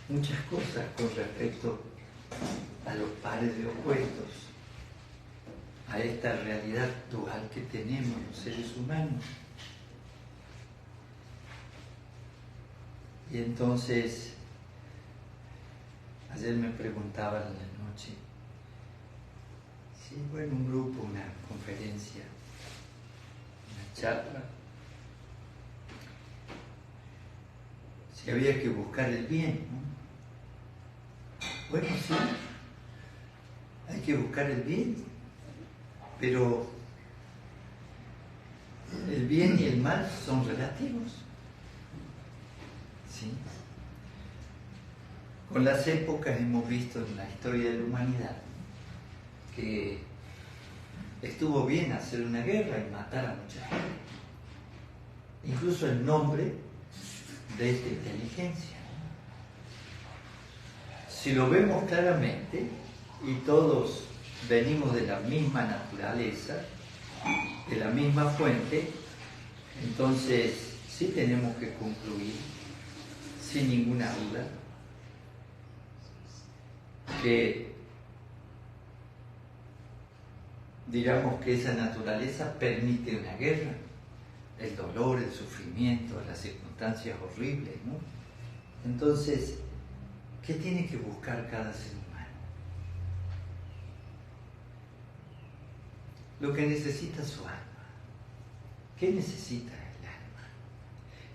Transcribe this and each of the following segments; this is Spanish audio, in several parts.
muchas cosas con respecto a los pares de opuestos, a esta realidad dual que tenemos los seres humanos. Y entonces, ayer me preguntaban en la noche, si bueno, un grupo, una conferencia, una charla, si había que buscar el bien, ¿no? Bueno, sí, hay que buscar el bien, pero el bien y el mal son relativos. ¿Sí? Con las épocas hemos visto en la historia de la humanidad que estuvo bien hacer una guerra y matar a mucha gente, incluso en nombre de esta inteligencia. Si lo vemos claramente, y todos venimos de la misma naturaleza, de la misma fuente, entonces sí tenemos que concluir, sin ninguna duda, que digamos que esa naturaleza permite una guerra, el dolor, el sufrimiento, las circunstancias horribles, ¿no? Entonces, ¿qué tiene que buscar cada ser humano? Lo que necesita su alma. ¿Qué necesita el alma?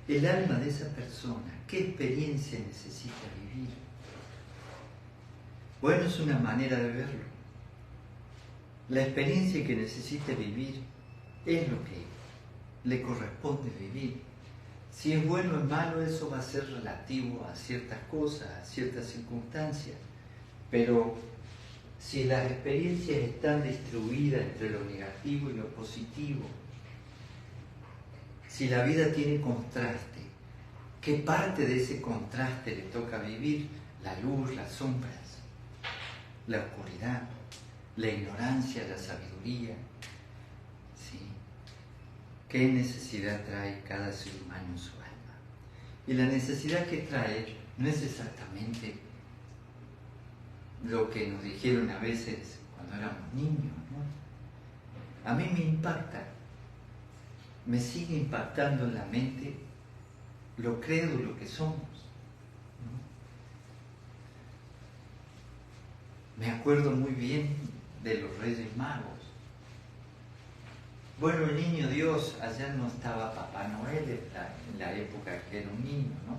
El alma de esa persona, ¿qué experiencia necesita vivir? Bueno, es una manera de verlo. La experiencia que necesita vivir es lo que le corresponde vivir. Si es bueno o es malo, eso va a ser relativo a ciertas cosas, a ciertas circunstancias. Pero si las experiencias están distribuidas entre lo negativo y lo positivo, si la vida tiene contraste, ¿qué parte de ese contraste le toca vivir? La luz, las sombras, la oscuridad, la ignorancia, la sabiduría. ¿Sí? ¿Qué necesidad trae cada ser humano en su alma? Y la necesidad que trae no es exactamente lo que nos dijeron a veces cuando éramos niños, ¿no? A mí me impacta, me sigue impactando en la mente lo crédulo que somos, ¿no? Me acuerdo muy bien de los Reyes Magos. Bueno, el niño Dios, allá no estaba Papá Noel en la época que era un niño, ¿no?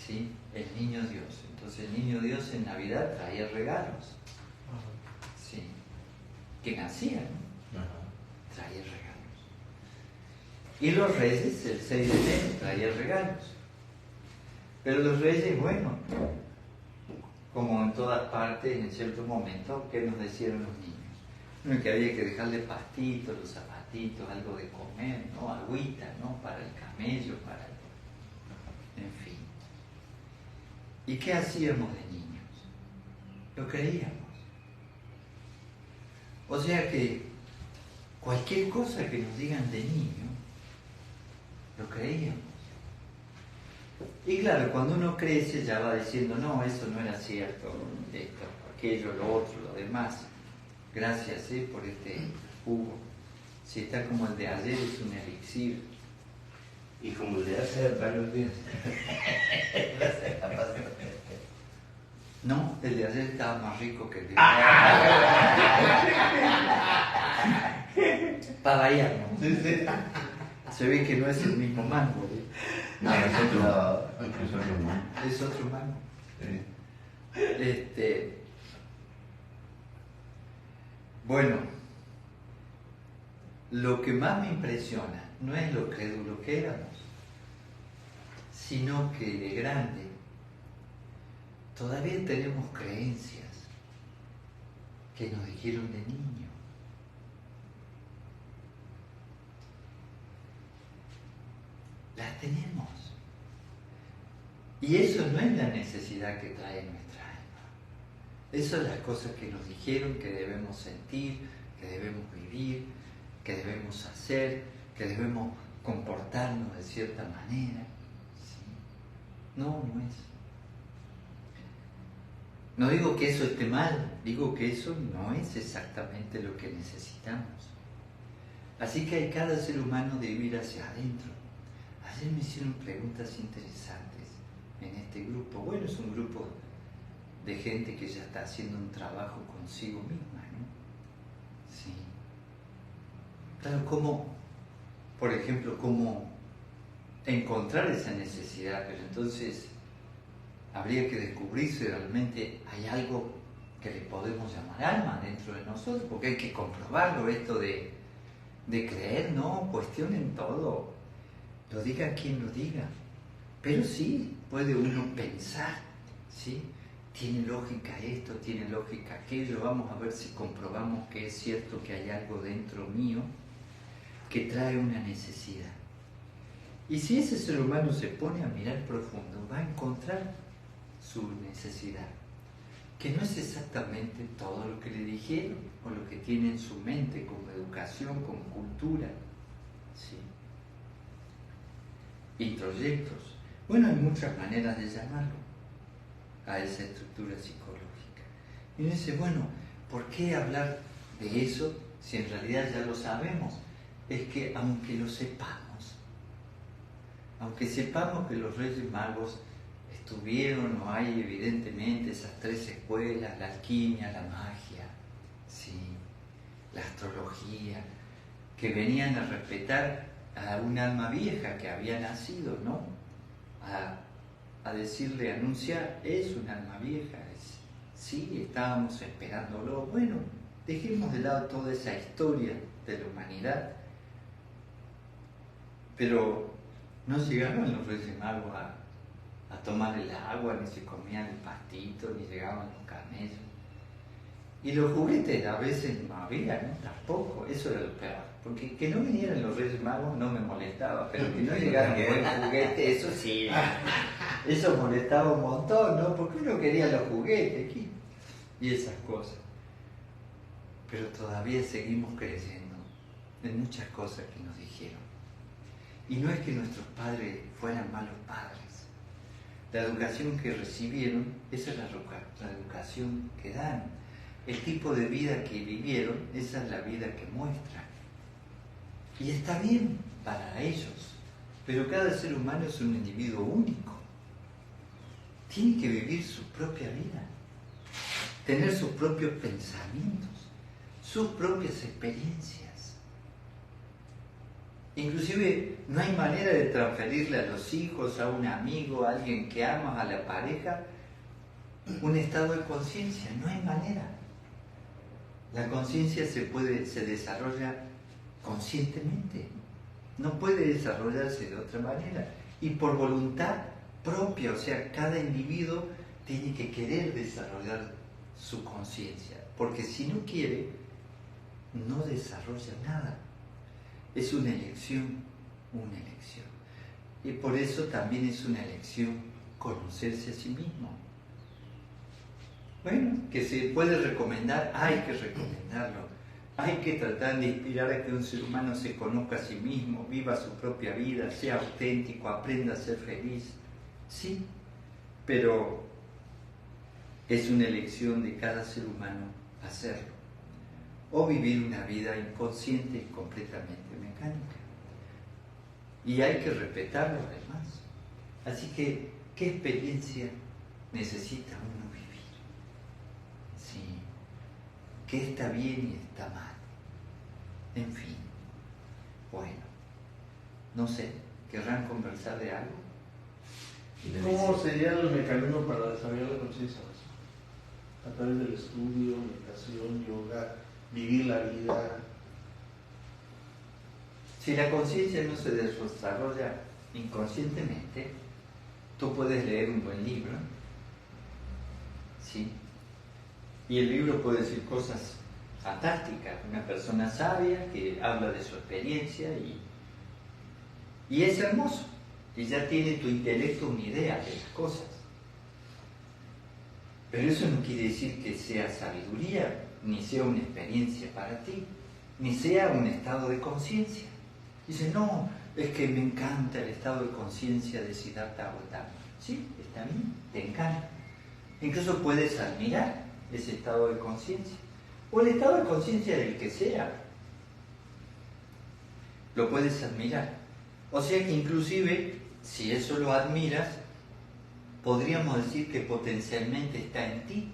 Sí, el niño Dios. Entonces el niño Dios en Navidad traía regalos. Sí, que nacía, ¿no? Traía regalos. Y los reyes, el 6 de enero, traían regalos. Pero los reyes, bueno, como en todas partes, en cierto momento, ¿qué nos decían los niños? Bueno, que había que dejarle pastitos, los zapatitos, algo de comer, ¿no? Agüita, ¿no? Para el camello, para el... En fin. ¿Y qué hacíamos de niños? Lo creíamos. O sea que cualquier cosa que nos digan de niño, lo creíamos. Y claro, cuando uno crece ya va diciendo, no, eso no era cierto, esto, aquello, lo otro, lo demás. Gracias por este jugo. Si está como el de ayer, es un elixir. Y como el de hace varios días. No, el de ayer estaba más rico que el de hoy. Para variar, ¿no? Sí, sí. Se ve que no es el mismo mango, ¿eh? No, es otro mango. Es otro mango. Sí. Bueno, lo que más me impresiona no es lo crédulo que éramos, sino que de grande todavía tenemos creencias que nos dijeron de niño. Las tenemos. Y eso no es la necesidad que trae nuestra alma. Eso es las cosas que nos dijeron que debemos sentir, que debemos vivir, que debemos hacer, que debemos comportarnos de cierta manera. ¿Sí? No, no es. No digo que eso esté mal, digo que eso no es exactamente lo que necesitamos. Así que hay cada ser humano de ir hacia adentro. Ayer me hicieron preguntas interesantes en este grupo. Bueno, es un grupo de gente que ya está haciendo un trabajo consigo misma, ¿no? Sí. Claro, por ejemplo, cómo encontrar esa necesidad, pero entonces habría que descubrir si realmente hay algo que le podemos llamar alma dentro de nosotros, porque hay que comprobarlo, esto de creer, no, cuestionen todo, lo diga quien lo diga, pero sí, puede uno pensar, ¿sí? Tiene lógica esto, tiene lógica aquello, vamos a ver si comprobamos que es cierto que hay algo dentro mío que trae una necesidad. Y si ese ser humano se pone a mirar profundo, va a encontrar su necesidad, que no es exactamente todo lo que le dijeron o lo que tiene en su mente como educación, como cultura, ¿sí? Introyectos. Bueno, hay muchas maneras de llamarlo a esa estructura psicológica. Y uno dice, bueno, ¿por qué hablar de eso si en realidad ya lo sabemos? Es que aunque lo sepamos, aunque sepamos que los Reyes Magos estuvieron o hay evidentemente esas tres escuelas, la alquimia, la magia, ¿sí? La astrología, que venían a respetar a un alma vieja que había nacido, ¿no? A decirle, anunciar, es un alma vieja, sí, estábamos esperándolo. Bueno, dejemos de lado toda esa historia de la humanidad, pero no llegaban los Reyes Magos a tomar el agua, ni se comían el pastito, ni llegaban los camellos. Y los juguetes a veces no había, ¿no? Tampoco, eso era lo peor. Porque que no vinieran los Reyes Magos no me molestaba, pero que no llegara un buen juguete, eso sí, eso molestaba un montón, ¿no? Porque uno quería los juguetes y esas cosas. Pero todavía seguimos creyendo en muchas cosas que nos dijeron. Y no es que nuestros padres fueran malos padres. La educación que recibieron, esa es la educación que dan. El tipo de vida que vivieron, esa es la vida que muestran. Y está bien para ellos, pero cada ser humano es un individuo único. Tiene que vivir su propia vida, tener sus propios pensamientos, sus propias experiencias. Inclusive no hay manera de transferirle a los hijos, a un amigo, a alguien que amas, a la pareja, un estado de conciencia. No hay manera. La conciencia se desarrolla conscientemente. No puede desarrollarse de otra manera. Y por voluntad propia, o sea, cada individuo tiene que querer desarrollar su conciencia. Porque si no quiere, no desarrolla nada. Es una elección, una elección. Y por eso también es una elección conocerse a sí mismo. Bueno, que se puede recomendar, hay que recomendarlo. Hay que tratar de inspirar a que un ser humano se conozca a sí mismo, viva su propia vida, sea auténtico, aprenda a ser feliz. Sí, pero es una elección de cada ser humano hacerlo. O vivir una vida inconsciente y completamente mecánica. Y hay que respetarlo además. Así que, ¿qué experiencia necesita uno vivir? Sí. ¿Qué está bien y está mal? En fin. Bueno, no sé, ¿querrán conversar de algo? ¿Cómo sería el mecanismo para desarrollar la conciencia? A través del estudio, meditación, yoga, vivir la vida. Si la conciencia no se desarrolla inconscientemente, tú puedes leer un buen libro, ¿sí? Y el libro puede decir cosas fantásticas, una persona sabia que habla de su experiencia y es hermoso, y ya tiene tu intelecto una idea de las cosas. Pero eso no quiere decir que sea sabiduría, ni sea una experiencia para ti, ni sea un estado de conciencia. Dice, no, es que me encanta el estado de conciencia de Siddhartha Gautama. Sí, está bien, te encanta. Incluso puedes admirar ese estado de conciencia, o el estado de conciencia del que sea. Lo puedes admirar. O sea que inclusive, si eso lo admiras, podríamos decir que potencialmente está en ti,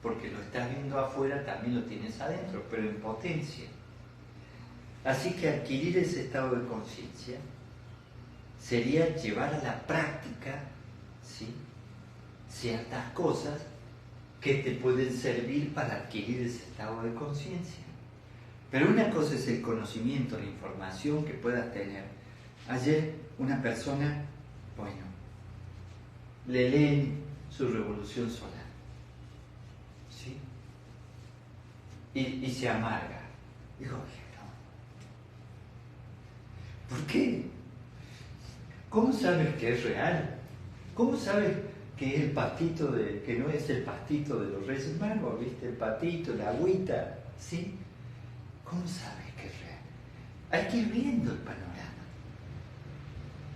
porque lo estás viendo afuera, también lo tienes adentro, pero en potencia. Así que adquirir ese estado de conciencia sería llevar a la práctica, ¿sí?, ciertas cosas que te pueden servir para adquirir ese estado de conciencia. Pero una cosa es el conocimiento, la información que puedas tener. Ayer una persona, bueno, le leen su revolución solar, ¿sí?, y se amarga. Digo, no. ¿Por qué? ¿Cómo sabes que es real? ¿Cómo sabes que es el pastito que no es el pastito de los Reyes Magos? ¿Viste? El patito, la agüita, ¿sí? ¿Cómo sabes que es real? Hay que ir viendo el panorama.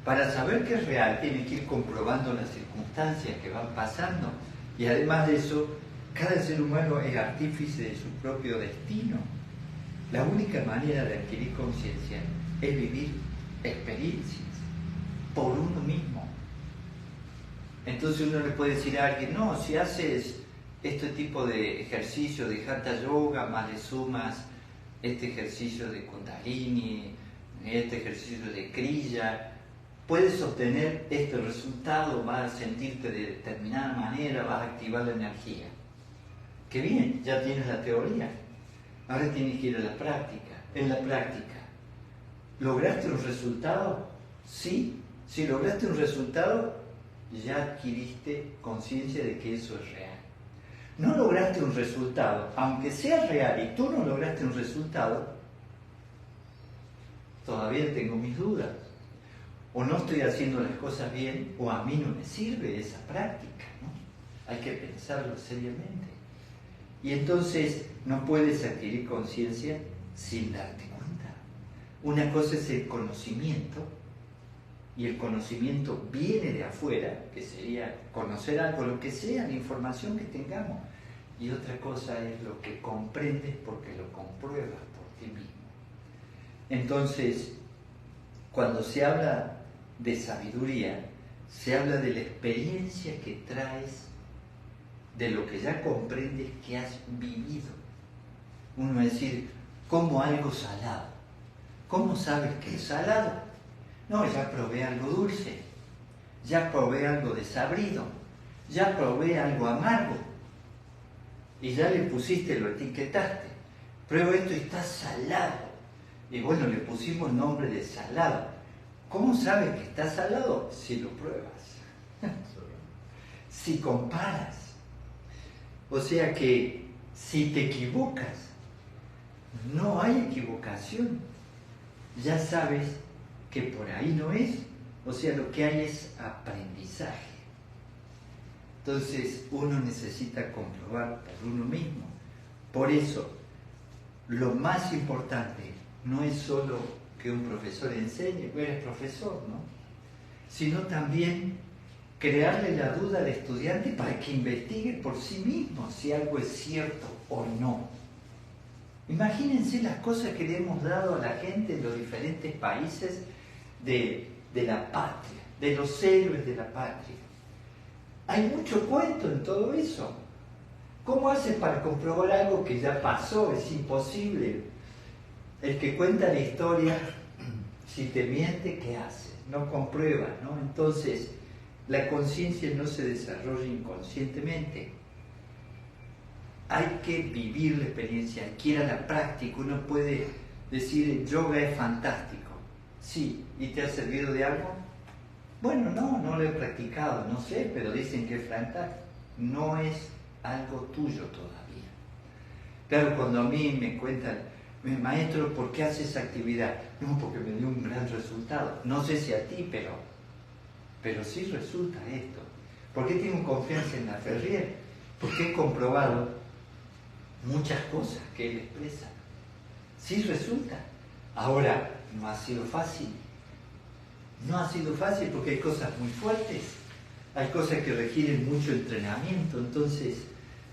Para saber que es real, tienes que ir comprobando las circunstancias que van pasando. Y además de eso, cada ser humano es artífice de su propio destino. La única manera de adquirir conciencia es vivir experiencias por uno mismo. Entonces uno le puede decir a alguien, no, si haces este tipo de ejercicio de Hatha Yoga, más le sumas este ejercicio de Kundalini, este ejercicio de Kriya, puedes obtener este resultado, vas a sentirte de determinada manera, vas a activar la energía. ¡Qué bien! Ya tienes la teoría. Ahora tienes que ir a la práctica. En la práctica, ¿lograste un resultado? Sí. Si lograste un resultado, ya adquiriste conciencia de que eso es real. No lograste un resultado, aunque sea real y tú no lograste un resultado, todavía tengo mis dudas. O no estoy haciendo las cosas bien, o a mí no me sirve esa práctica, ¿no? Hay que pensarlo seriamente. Y entonces no puedes adquirir conciencia sin darte cuenta. Una cosa es el conocimiento, y el conocimiento viene de afuera, que sería conocer algo, lo que sea, la información que tengamos. Y otra cosa es lo que comprendes porque lo compruebas por ti mismo. Entonces, cuando se habla de sabiduría, se habla de la experiencia que traes, de lo que ya comprendes que has vivido. Uno va a decir, como algo salado. ¿Cómo sabes que es salado? No, ya probé algo dulce, ya probé algo desabrido, ya probé algo amargo. Y ya le pusiste, lo etiquetaste. Pruebo esto y está salado. Y bueno, le pusimos el nombre de salado. ¿Cómo sabes que está salado? Si lo pruebas. Si comparas. O sea que si te equivocas, no hay equivocación. Ya sabes que por ahí no es. O sea, lo que hay es aprendizaje. Entonces uno necesita comprobar por uno mismo. Por eso, lo más importante no es solo que un profesor enseñe, pues eres profesor, ¿no? Sino también crearle la duda al estudiante para que investigue por sí mismo si algo es cierto o no. Imagínense las cosas que le hemos dado a la gente en los diferentes países de la patria, de los héroes de la patria. Hay mucho cuento en todo eso. ¿Cómo haces para comprobar algo que ya pasó? Es imposible. El que cuenta la historia, si te miente, ¿qué hace? No comprueba, ¿no? Entonces, la conciencia no se desarrolla inconscientemente. Hay que vivir la experiencia, hay que ir a la práctica. Uno puede decir, yoga es fantástico. Sí, ¿y te ha servido de algo? Bueno, no lo he practicado, no sé, pero dicen que es fantástico. No es algo tuyo todavía. Claro, cuando a mí me cuentan, maestro, ¿por qué haces esa actividad? No, porque me dio un gran resultado. No sé si a ti, pero sí resulta esto. ¿Por qué tengo confianza en la Ferrier? Porque he comprobado muchas cosas que él expresa. Sí resulta. Ahora, no ha sido fácil. No ha sido fácil porque hay cosas muy fuertes. hay cosas que requieren mucho entrenamiento, entonces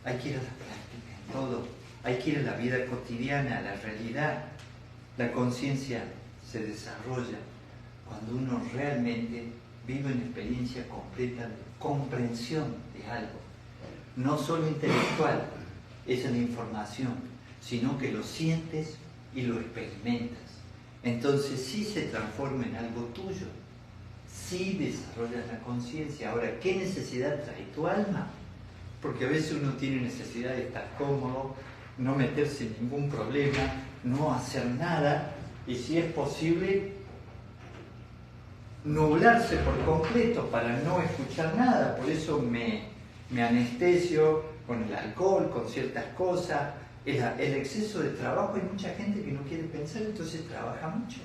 hay que ir a la práctica en todo, hay que ir a la vida cotidiana, a la realidad. La conciencia se desarrolla cuando uno realmente vive una experiencia completa de comprensión de algo, no solo intelectual, esa es la información, sino que lo sientes y lo experimentas. Entonces sí se transforma en algo tuyo, sí desarrollas la conciencia. Ahora, ¿qué necesidad trae tu alma? Porque a veces uno tiene necesidad de estar cómodo, no meterse en ningún problema, no hacer nada, y si es posible, nublarse por completo para no escuchar nada. Por eso me anestesio con el alcohol, con ciertas cosas. El exceso de trabajo, hay mucha gente que no quiere pensar, entonces trabaja mucho.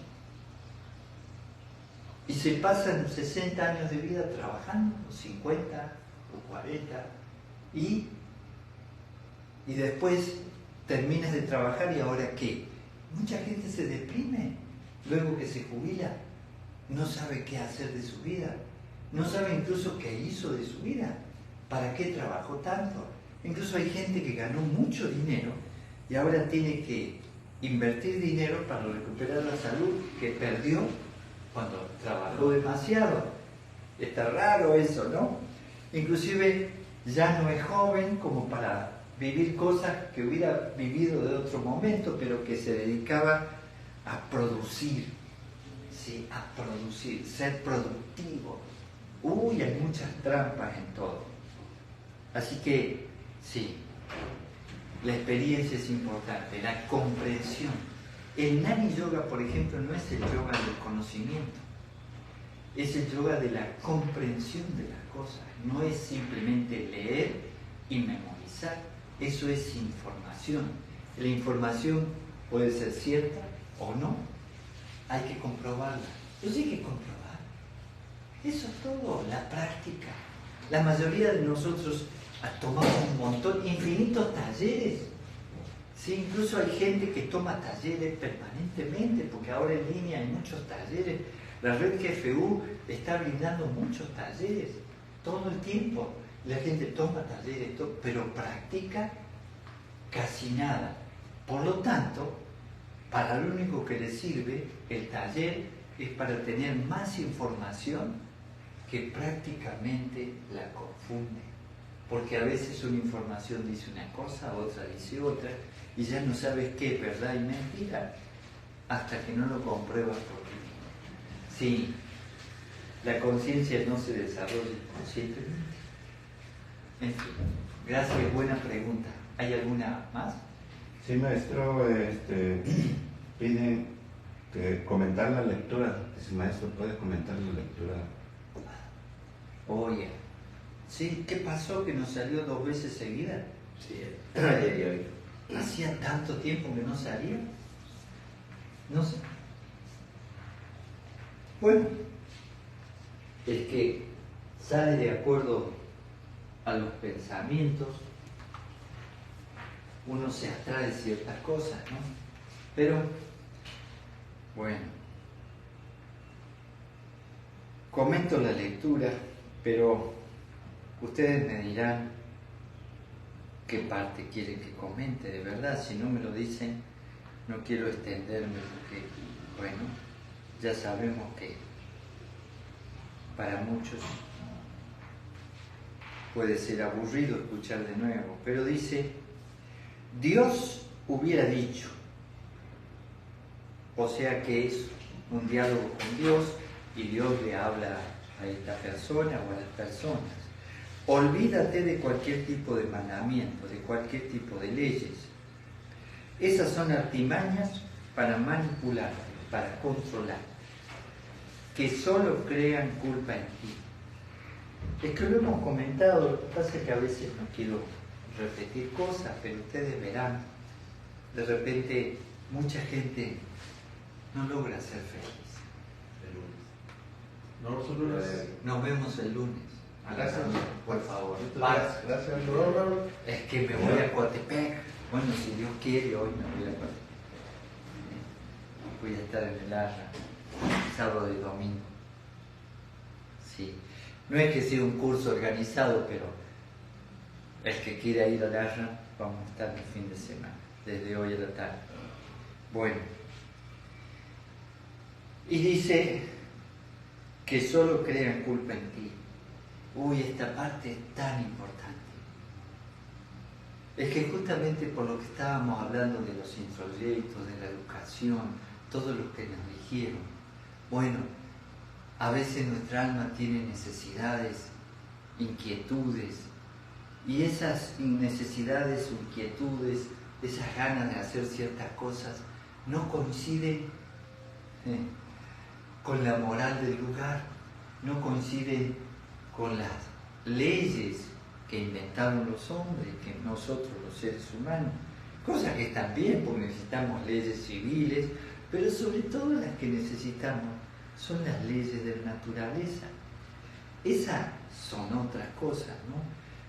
Y se pasan 60 años de vida trabajando, o 50, o 40, y después terminas de trabajar y ahora ¿qué? Mucha gente se deprime luego que se jubila, no sabe qué hacer de su vida, no sabe incluso qué hizo de su vida, para qué trabajó tanto. Incluso hay gente que ganó mucho dinero y ahora tiene que invertir dinero para recuperar la salud que perdió cuando trabajó demasiado. Está raro eso, ¿no? Inclusive ya no es joven como para vivir cosas que hubiera vivido de otro momento, pero que se dedicaba a producir, ¿sí? A producir, ser productivo. Uy, hay muchas trampas en todo. Así que, sí, la experiencia es importante, la comprensión. El Jnana Yoga, por ejemplo, no es el yoga del conocimiento, es el yoga de la comprensión de las cosas. No es simplemente leer y memorizar, eso es información. La información puede ser cierta o no, hay que comprobarla. Pues hay que comprobar. Eso es todo, la práctica. La mayoría de nosotros tomamos un montón, infinitos talleres. Sí, incluso hay gente que toma talleres permanentemente, porque ahora en línea hay muchos talleres. La red GFU está brindando muchos talleres todo el tiempo. La gente toma talleres, pero practica casi nada. Por lo tanto, para lo único que le sirve el taller es para tener más información que prácticamente la confunde. Porque a veces una información dice una cosa, otra dice otra, y ya no sabes qué es verdad y mentira hasta que no lo compruebas por ti mismo. Sí, la conciencia no se desarrolla conscientemente. En fin, gracias, buena pregunta. ¿Hay alguna más? Sí, maestro, piden que comentar la lectura. Si maestro puede comentar la lectura. Oye, sí, ¿qué pasó que nos salió 2 veces seguida? Sí, ayer y hoy. ¿Hacía tanto tiempo que no salía? No sé. Bueno, es que sale de acuerdo a los pensamientos, uno se atrae ciertas cosas, ¿no? Pero, bueno, comento la lectura, pero ustedes me dirán qué parte quieren que comente, de verdad. Si no me lo dicen, no quiero extenderme porque, bueno, ya sabemos que para muchos puede ser aburrido escuchar de nuevo, pero dice, Dios hubiera dicho, o sea que es un diálogo con Dios y Dios le habla a esta persona o a las personas. Olvídate de cualquier tipo de mandamiento, de cualquier tipo de leyes. Esas son artimañas para manipular, para controlar, que solo crean culpa en ti. Es que lo hemos comentado, lo que pasa es que a veces no quiero repetir cosas, pero ustedes verán, de repente mucha gente no logra ser feliz. El lunes. No, solo Nos vemos el lunes. Gracias. Por favor. Gracias. No. Es que me voy a Coatepec. Bueno, si Dios quiere, hoy me voy a Coatepec. Voy a estar en el Arra, sábado y domingo. Sí. No es que sea un curso organizado, pero el que quiera ir al ashram, vamos a estar el fin de semana, desde hoy a la tarde. Bueno, y dice que solo crean culpa en ti. Uy, esta parte es tan importante. Es que justamente por lo que estábamos hablando de los introyectos, de la educación, todo lo que nos dijeron, bueno, a veces nuestra alma tiene necesidades, inquietudes, y esas necesidades, inquietudes, esas ganas de hacer ciertas cosas, no coinciden con la moral del lugar, no coinciden con las leyes que inventaron los hombres, que nosotros los seres humanos, cosas que están bien porque necesitamos leyes civiles, pero sobre todo las que necesitamos son las leyes de la naturaleza. Esas son otras cosas, ¿no?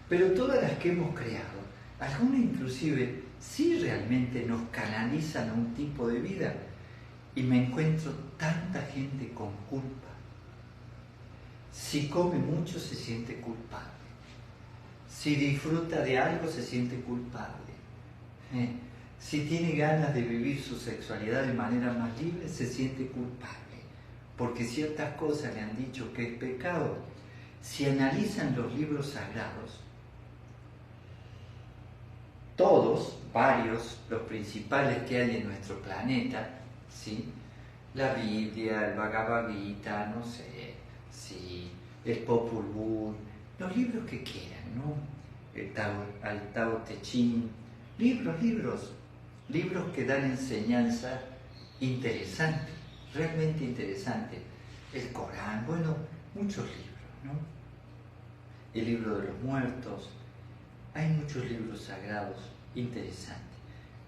Pero todas las que hemos creado, algunas inclusive sí realmente nos canalizan a un tipo de vida, y me encuentro tanta gente con culpa. Si come mucho se siente culpable. Si disfruta de algo se siente culpable. Si tiene ganas de vivir su sexualidad de manera más libre se siente culpable. Porque ciertas cosas le han dicho que es pecado. Si analizan los libros sagrados, todos, varios, los principales que hay en nuestro planeta, ¿sí? La Biblia, el Bhagavad Gita, no sé, sí, el Popol Vuh, los libros que quieran, ¿no? El Tao Te Ching, libros que dan enseñanza interesante, realmente interesante. El Corán, bueno, muchos libros, ¿no? El libro de los muertos, hay muchos libros sagrados interesantes.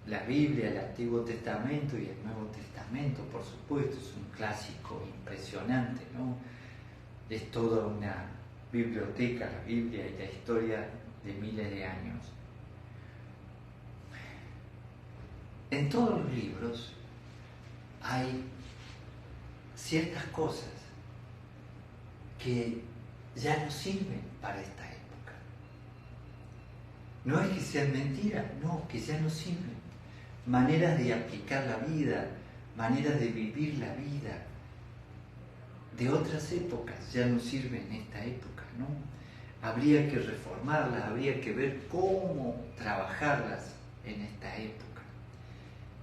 La Biblia, el Antiguo Testamento y el Nuevo Testamento, por supuesto, es un clásico impresionante, ¿no? Es toda una biblioteca, la Biblia y la historia de miles de años. En todos los libros hay ciertas cosas que ya no sirven para esta época. No es que sean mentiras, no, que ya no sirven. Maneras de aplicar la vida, maneras de vivir la vida de otras épocas ya no sirven en esta época, ¿no? Habría que reformarlas, habría que ver cómo trabajarlas en esta época.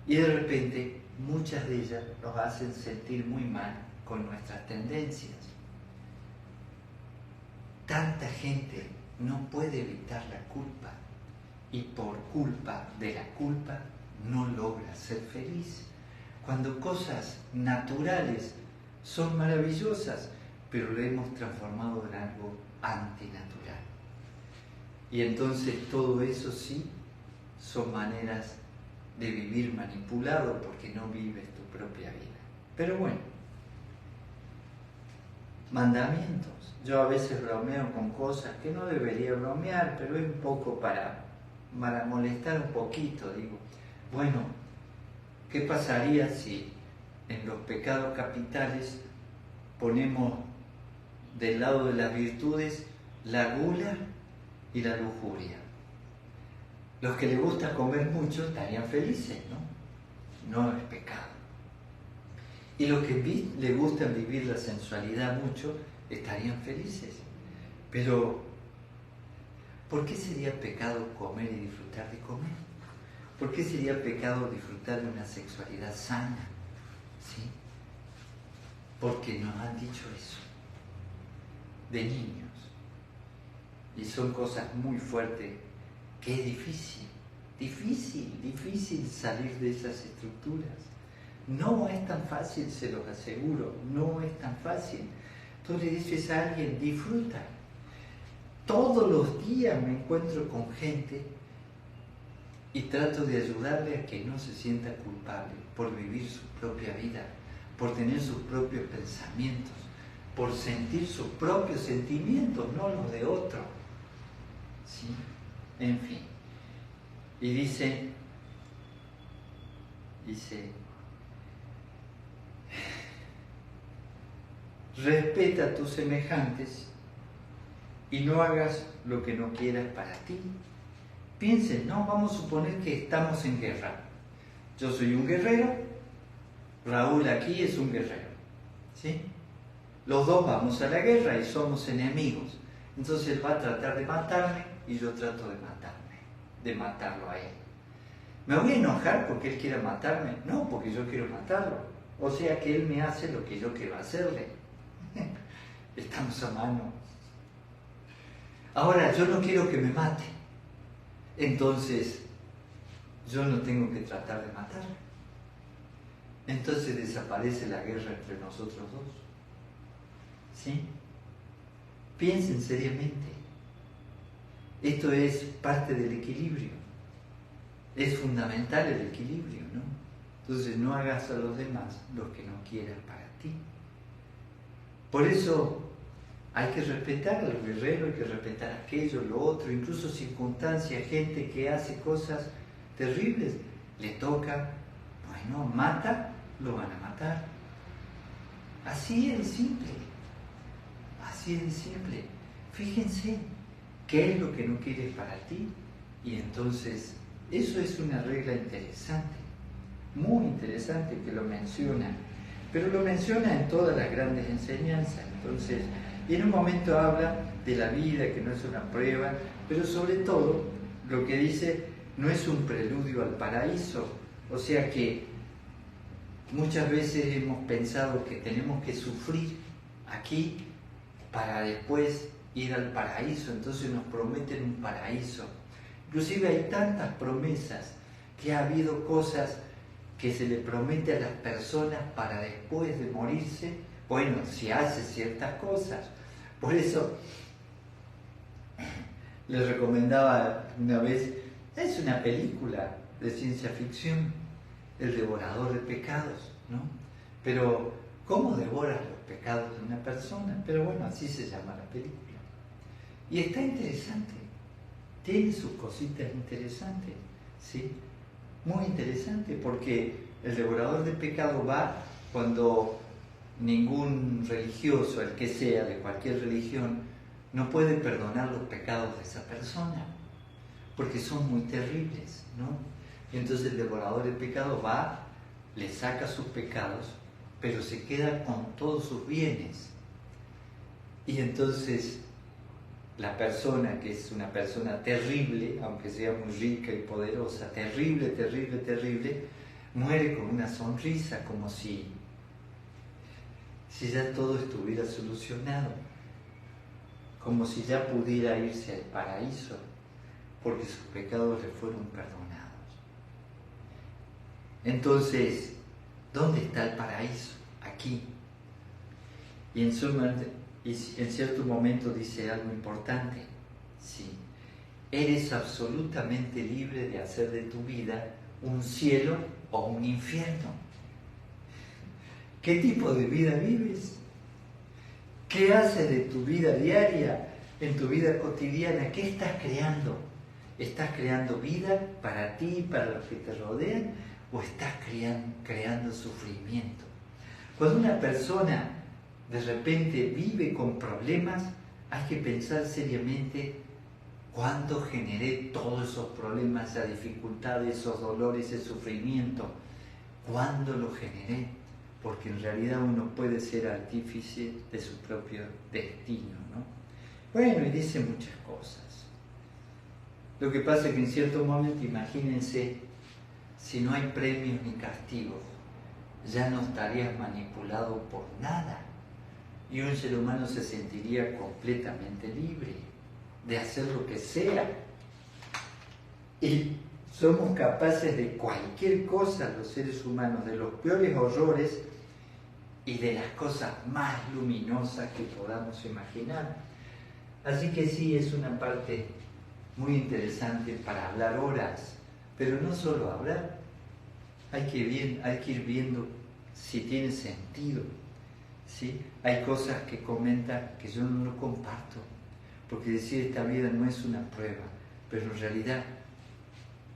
Y de repente muchas de ellas nos hacen sentir muy mal con nuestras tendencias. Tanta gente no puede evitar la culpa y por culpa de la culpa no logra ser feliz. Cuando cosas naturales son maravillosas, pero lo hemos transformado en algo antinatural. Y entonces todo eso sí son maneras de vivir manipulado porque no vives tu propia vida. Pero bueno, mandamientos. Yo a veces bromeo con cosas que no debería bromear, pero es un poco para molestar un poquito. Digo, bueno, ¿qué pasaría si en los pecados capitales ponemos del lado de las virtudes la gula y la lujuria? Los que les gusta comer mucho estarían felices, ¿no? No es pecado. Y los que les gusta vivir la sensualidad mucho estarían felices. Pero, ¿por qué sería pecado comer y disfrutar de comer? ¿Por qué sería pecado disfrutar de una sexualidad sana? ¿Sí? Porque nos han dicho eso de niños. Y son cosas muy fuertes que es difícil salir de esas estructuras. No es tan fácil, se los aseguro, no es tan fácil. Tú le dices a alguien, disfruta. Todos los días me encuentro con gente y trato de ayudarle a que no se sienta culpable por vivir su propia vida, por tener sus propios pensamientos, por sentir sus propios sentimientos, no los de otro. ¿Sí? En fin. Y dice, respeta a tus semejantes y no hagas lo que no quieras para ti. Piensen, ¿no? Vamos a suponer que estamos en guerra. Yo soy un guerrero, Raúl aquí es un guerrero, ¿sí? Los dos vamos a la guerra y somos enemigos. Entonces él va a tratar de matarme y yo trato de matarlo a él. ¿Me voy a enojar porque él quiera matarme? No, porque yo quiero matarlo. O sea que él me hace lo que yo quiero hacerle. Estamos a mano. Ahora, yo no quiero que me mate. Entonces, yo no tengo que tratar de matarlo. Entonces desaparece la guerra entre nosotros dos. ¿Sí? Piensen seriamente. Esto es parte del equilibrio. Es fundamental el equilibrio, ¿no? Entonces no hagas a los demás lo que no quieras para ti. Por eso hay que respetar a los guerreros, hay que respetar aquello, lo otro, incluso circunstancias, gente que hace cosas terribles. Le toca, bueno, mata, lo van a matar. Así es de simple. Así es de simple. Fíjense qué es lo que no quieres para ti. Y entonces, eso es una regla interesante, muy interesante que lo menciona. Pero lo menciona en todas las grandes enseñanzas. Entonces, y en un momento habla de la vida, que no es una prueba, pero sobre todo, lo que dice, no es un preludio al paraíso. O sea que muchas veces hemos pensado que tenemos que sufrir aquí para después ir al paraíso, entonces nos prometen un paraíso. Inclusive hay tantas promesas que ha habido cosas que se le promete a las personas para después de morirse, bueno, si hace ciertas cosas. Por eso les recomendaba una vez, es una película de ciencia ficción, El devorador de pecados, ¿no? Pero, ¿cómo devoras los pecados de una persona? Pero bueno, así se llama la película. Y está interesante, tiene sus cositas interesantes, ¿sí? Muy interesante, porque el devorador de pecado va cuando ningún religioso, el que sea, de cualquier religión, no puede perdonar los pecados de esa persona, porque son muy terribles, ¿no? Y entonces el devorador de pecado va, le saca sus pecados, pero se queda con todos sus bienes. Y entonces la persona, que es una persona terrible, aunque sea muy rica y poderosa, terrible, terrible, terrible, muere con una sonrisa, como si ya todo estuviera solucionado, como si ya pudiera irse al paraíso, porque sus pecados le fueron perdonados. Entonces, ¿dónde está el paraíso? Aquí. Y en cierto momento dice algo importante. Sí, eres absolutamente libre de hacer de tu vida un cielo o un infierno. ¿Qué tipo de vida vives? ¿Qué haces de tu vida diaria, en tu vida cotidiana? ¿Qué estás creando? ¿Estás creando vida para ti y para los que te rodean? ¿O estás creando sufrimiento? Cuando una persona de repente vive con problemas, hay que pensar seriamente cuándo generé todos esos problemas, esa dificultad, esos dolores, ese sufrimiento. ¿Cuándo lo generé? Porque en realidad uno puede ser artífice de su propio destino, ¿no? Bueno, y dice muchas cosas. Lo que pasa es que en cierto momento, imagínense, si no hay premios ni castigos, ya no estarías manipulado por nada. Y un ser humano se sentiría completamente libre de hacer lo que sea. Y somos capaces de cualquier cosa, los seres humanos, de los peores horrores y de las cosas más luminosas que podamos imaginar. Así que sí, es una parte muy interesante para hablar horas, pero no solo hablar, hay que ir viendo si tiene sentido. ¿Sí? Hay cosas que comenta que yo no lo comparto, porque decir esta vida no es una prueba, pero en realidad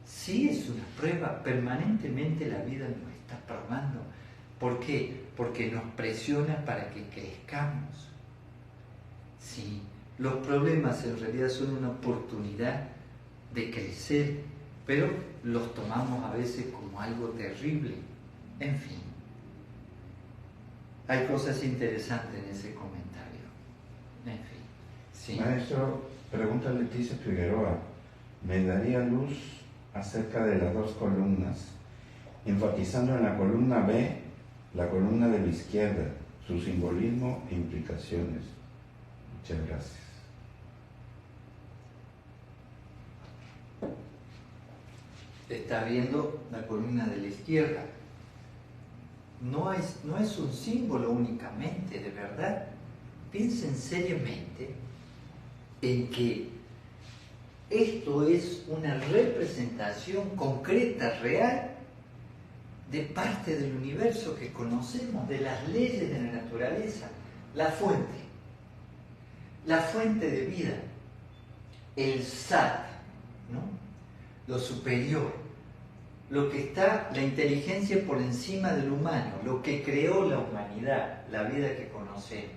sí es una prueba, permanentemente la vida nos está probando. ¿Por qué? Porque nos presiona para que crezcamos. Sí, Los problemas en realidad son una oportunidad de crecer, pero los tomamos a veces como algo terrible. En fin, hay cosas interesantes en ese comentario. En fin, sí. Maestro, pregunta Leticia Figueroa, ¿me daría luz acerca de las dos columnas, enfatizando en la columna B, la columna de la izquierda, su simbolismo e implicaciones? Muchas gracias. Está viendo la columna de la izquierda. No es un símbolo únicamente, de verdad. Piensen seriamente en que esto es una representación concreta, real, de parte del universo que conocemos, de las leyes de la naturaleza, la fuente de vida, el Sat, ¿no? Lo superior, lo que está, la inteligencia por encima del humano, lo que creó la humanidad, la vida que conocemos.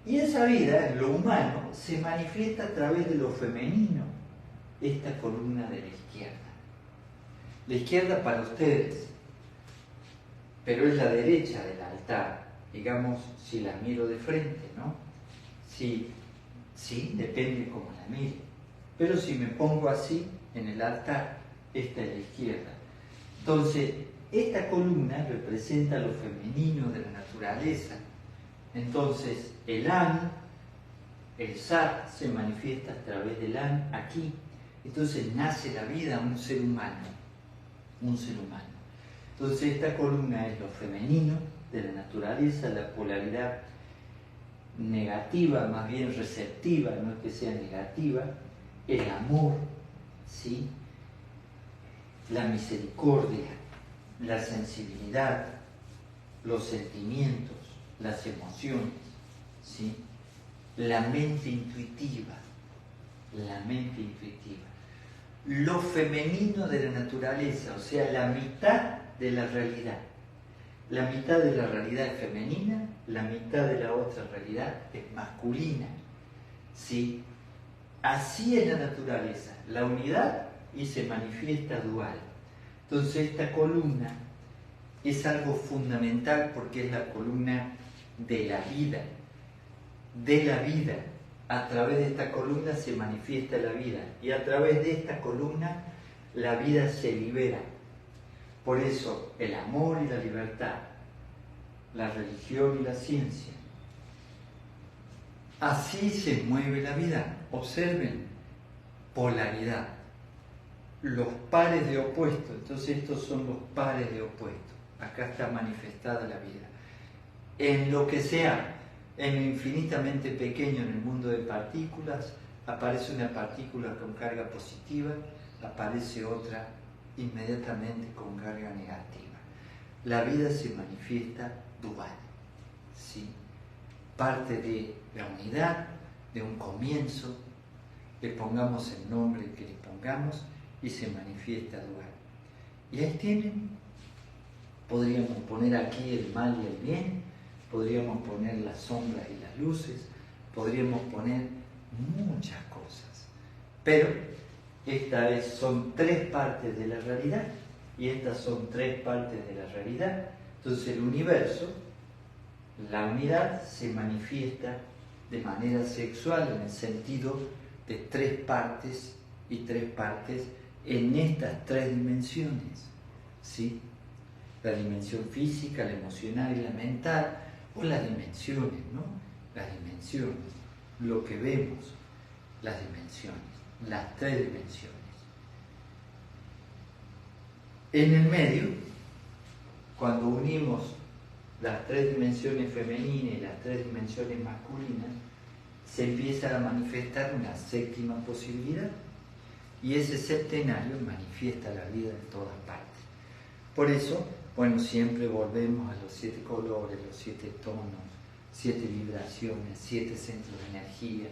Y esa vida, lo humano, se manifiesta a través de lo femenino, esta columna de la izquierda. La izquierda para ustedes, pero es la derecha del altar, digamos, si la miro de frente, ¿no? Sí, depende cómo la mire. Pero si me pongo así en el altar, esta es la izquierda. Entonces, esta columna representa lo femenino de la naturaleza. Entonces, el An, el Sat, se manifiesta a través del An aquí. Entonces nace la vida, un ser humano. Entonces, esta columna es lo femenino de la naturaleza, la polaridad negativa, más bien receptiva, no es que sea negativa, el amor, ¿sí? La misericordia, la sensibilidad, los sentimientos, las emociones, ¿sí? La mente intuitiva, lo femenino de la naturaleza, o sea, la mitad de la realidad. La mitad de la realidad es femenina, la mitad de la otra realidad es masculina, ¿sí? Así es la naturaleza, la unidad, y se manifiesta dual. Entonces esta columna es algo fundamental porque es la columna de la vida. A través de esta columna se manifiesta la vida y a través de esta columna la vida se libera. Por eso el amor y la libertad, la religión y la ciencia. Así se mueve la vida. Observen, polaridad. Los pares de opuestos. Entonces estos son los pares de opuestos. Acá está manifestada la vida. En lo que sea, en lo infinitamente pequeño, en el mundo de partículas, aparece una partícula con carga positiva, aparece otra inmediatamente con carga negativa. La vida se manifiesta dual, ¿sí? Parte de la unidad, de un comienzo, le pongamos el nombre que le pongamos y se manifiesta dual. Y ahí tienen, podríamos poner aquí el mal y el bien, podríamos poner las sombras y las luces, podríamos poner muchas cosas, pero son tres partes de la realidad y estas son tres partes de la realidad. Entonces el universo, la unidad, se manifiesta de manera sexual en el sentido de tres partes y tres partes en estas tres dimensiones, ¿sí? La dimensión física, la emocional y la mental, o las dimensiones, ¿no? Las dimensiones, lo que vemos, las dimensiones, las tres dimensiones. En el medio, cuando unimos las tres dimensiones femeninas y las tres dimensiones masculinas, se empieza a manifestar una séptima posibilidad y ese septenario manifiesta la vida en todas partes. Por eso, bueno, siempre volvemos a los 7 colores, los 7 tonos, 7 vibraciones, 7 centros de energía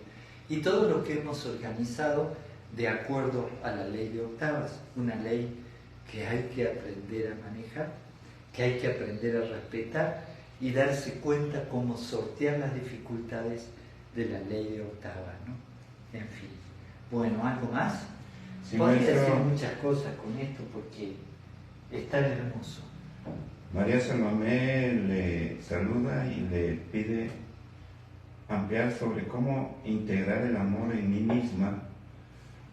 y todo lo que hemos organizado de acuerdo a la ley de octavas, una ley que hay que aprender a manejar, que hay que aprender a respetar y darse cuenta cómo sortear las dificultades de la ley de octava, ¿no? En fin. Bueno, ¿algo más? Sí, Podría maestro, decir muchas cosas con esto porque es tan hermoso. María Salomé le saluda y le pide ampliar sobre cómo integrar el amor en mí misma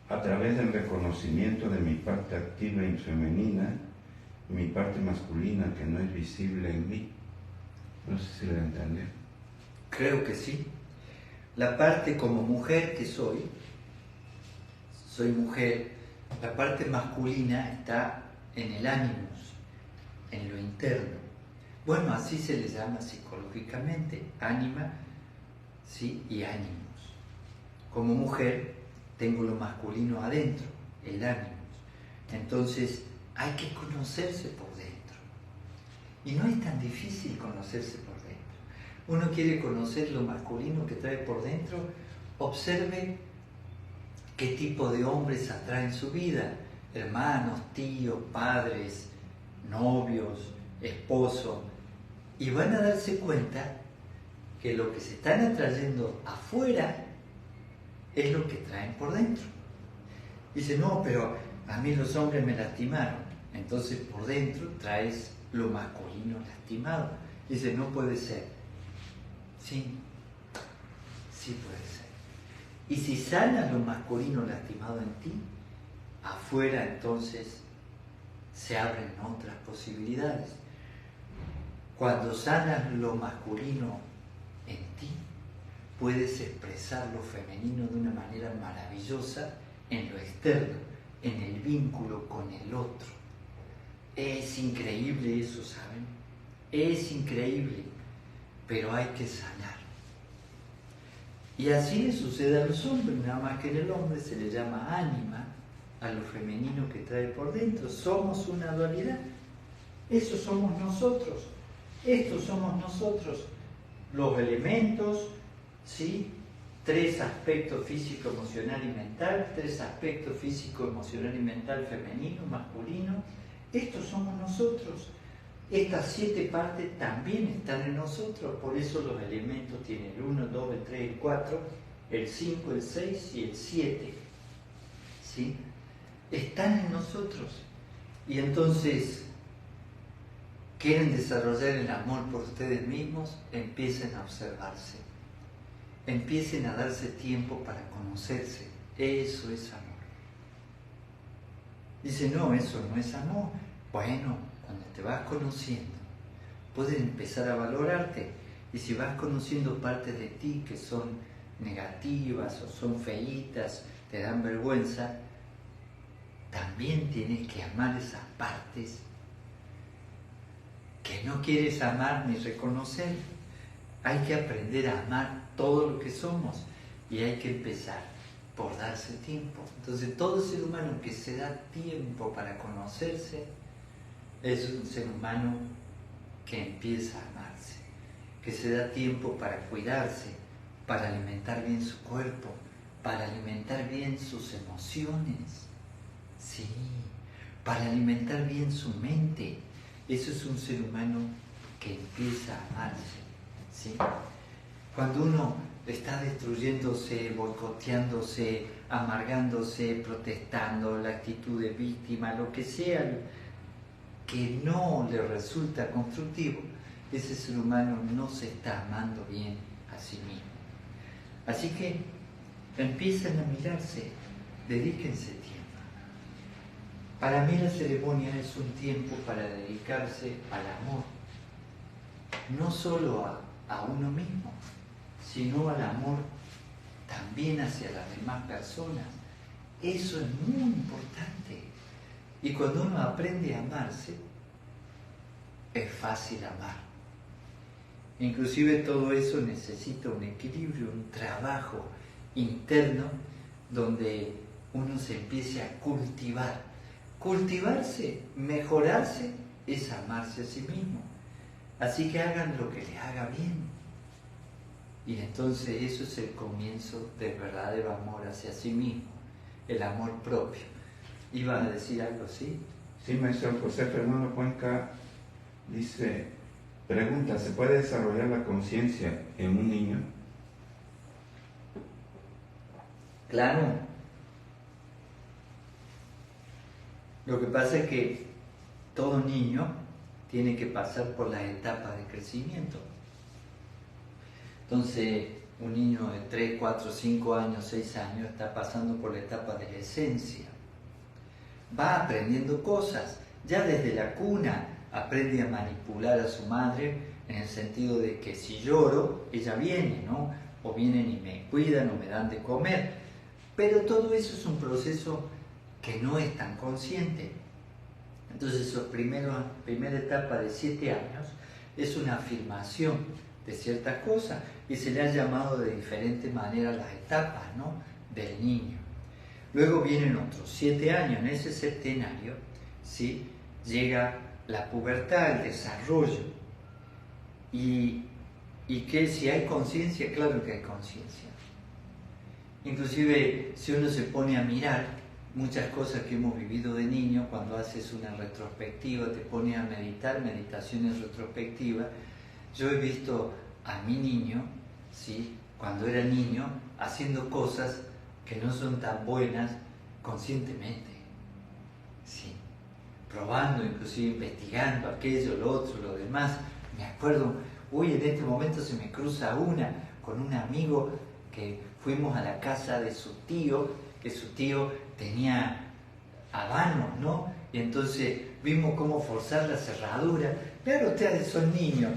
a través del reconocimiento de mi parte activa y femenina y mi parte masculina que no es visible en mí. No sé si lo entendió. Creo que sí. La parte como mujer que soy mujer, la parte masculina está en el ánimos, en lo interno. Bueno, así se le llama psicológicamente, ánima, ¿sí? Y ánimos. Como mujer tengo lo masculino adentro, el ánimos. Entonces hay que conocerse por dentro. Y no es tan difícil conocerse por dentro. Uno quiere conocer lo masculino que trae por dentro, observe qué tipo de hombres atraen su vida, hermanos, tíos, padres, novios, esposo, y van a darse cuenta que lo que se están atrayendo afuera es lo que traen por dentro. Dice, no, pero a mí los hombres me lastimaron, entonces por dentro traes lo masculino lastimado. Dice, no puede ser. Sí, sí puede ser. Y si sanas lo masculino lastimado en ti, afuera entonces se abren otras posibilidades. Cuando sanas lo masculino en ti, puedes expresar lo femenino de una manera maravillosa en lo externo, en el vínculo con el otro. Es increíble eso, ¿saben? Es increíble, pero hay que sanar. Y así le sucede a los hombres, nada más que en el hombre se le llama ánima a lo femenino que trae por dentro. Somos una dualidad. Eso somos nosotros. Estos somos nosotros. Los elementos, ¿sí? 3 aspectos físico, emocional y mental, 3 aspectos físico, emocional y mental femenino, masculino. Estos somos nosotros. Estas 7 partes también están en nosotros, por eso los elementos tienen el 1, el 2, el 3, el 4, el 5, el 6 y el 7. ¿Sí? Están en nosotros. Y entonces, ¿quieren desarrollar el amor por ustedes mismos? Empiecen a observarse. Empiecen a darse tiempo para conocerse. Eso es amor. Dice, no, eso no es amor. Bueno, cuando te vas conociendo, puedes empezar a valorarte. Y si vas conociendo partes de ti que son negativas o son feitas, te dan vergüenza, también tienes que amar esas partes que no quieres amar ni reconocer. Hay que aprender a amar todo lo que somos y hay que empezar por darse tiempo. Entonces todo ser humano que se da tiempo para conocerse es un ser humano que empieza a amarse, que se da tiempo para cuidarse, para alimentar bien su cuerpo, para alimentar bien sus emociones, sí, para alimentar bien su mente. Eso es un ser humano que empieza a amarse, ¿sí? Cuando uno está destruyéndose, boicoteándose, amargándose, protestando, la actitud de víctima, lo que sea que no le resulta constructivo, ese ser humano no se está amando bien a sí mismo. Así que empiecen a mirarse, dedíquense tiempo. Para mí la ceremonia es un tiempo para dedicarse al amor, no solo a uno mismo, sino al amor también hacia las demás personas. Eso es muy importante. Y cuando uno aprende a amarse, es fácil amar. Inclusive todo eso necesita un equilibrio, un trabajo interno donde uno se empiece a cultivar. Cultivarse, mejorarse, es amarse a sí mismo. Así que hagan lo que les haga bien. Y entonces eso es el comienzo del verdadero amor hacia sí mismo, el amor propio. ¿Iban a decir algo así? Sí, maestro José Fernando Cuenca dice, pregunta, ¿se puede desarrollar la conciencia en un niño? Claro. Lo que pasa es que todo niño tiene que pasar por las etapas de crecimiento. Entonces, un niño de 3, 4, 5 años, 6 años está pasando por la etapa de la esencia. Va aprendiendo cosas. Ya desde la cuna aprende a manipular a su madre en el sentido de que si lloro, ella viene, ¿no? O vienen y me cuidan o me dan de comer. Pero todo eso es un proceso que no es tan consciente. Entonces, esa primera etapa de 7 años es una afirmación de ciertas cosas y se le ha llamado de diferente manera las etapas, ¿no?, del niño. Luego vienen otros 7 años, en ese septenario, ¿sí?, llega la pubertad, el desarrollo. Y que si hay conciencia, claro que hay conciencia. Inclusive, si uno se pone a mirar muchas cosas que hemos vivido de niño, cuando haces una retrospectiva, te pones a meditar, meditaciones retrospectivas. Yo he visto a mi niño, ¿sí?, cuando era niño, haciendo cosas que no son tan buenas conscientemente, ¿sí?, probando, inclusive investigando aquello, lo otro, lo demás. Me acuerdo, en este momento se me cruza con un amigo que fuimos a la casa de su tío, que su tío tenía habanos, ¿no? Y entonces vimos cómo forzar la cerradura. Claro, ustedes son niños.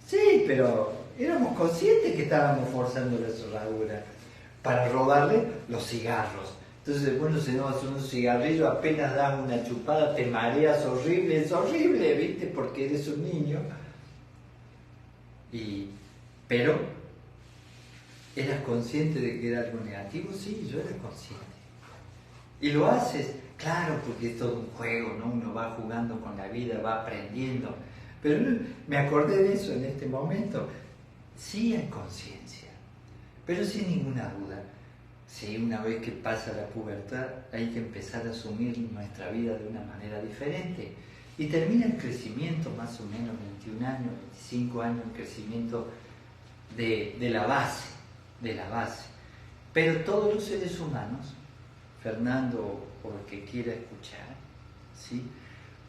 Sí, pero éramos conscientes que estábamos forzando la cerradura para robarle los cigarros. Entonces, bueno, se nos hace un cigarrillo, apenas das una chupada, te mareas horrible, es horrible, ¿viste? Porque eres un niño. Pero, ¿eras consciente de que era algo negativo? Sí, yo era consciente. Y lo haces, claro, porque es todo un juego, ¿no? Uno va jugando con la vida, va aprendiendo. Pero me acordé de eso en este momento. Sí hay conciencia, pero sin ninguna duda. Sí, una vez que pasa la pubertad, hay que empezar a asumir nuestra vida de una manera diferente. Y termina el crecimiento, más o menos 21 años, 25 años, el crecimiento de la base. Pero todos los seres humanos, Fernando, o el que quiera escuchar, ¿sí?,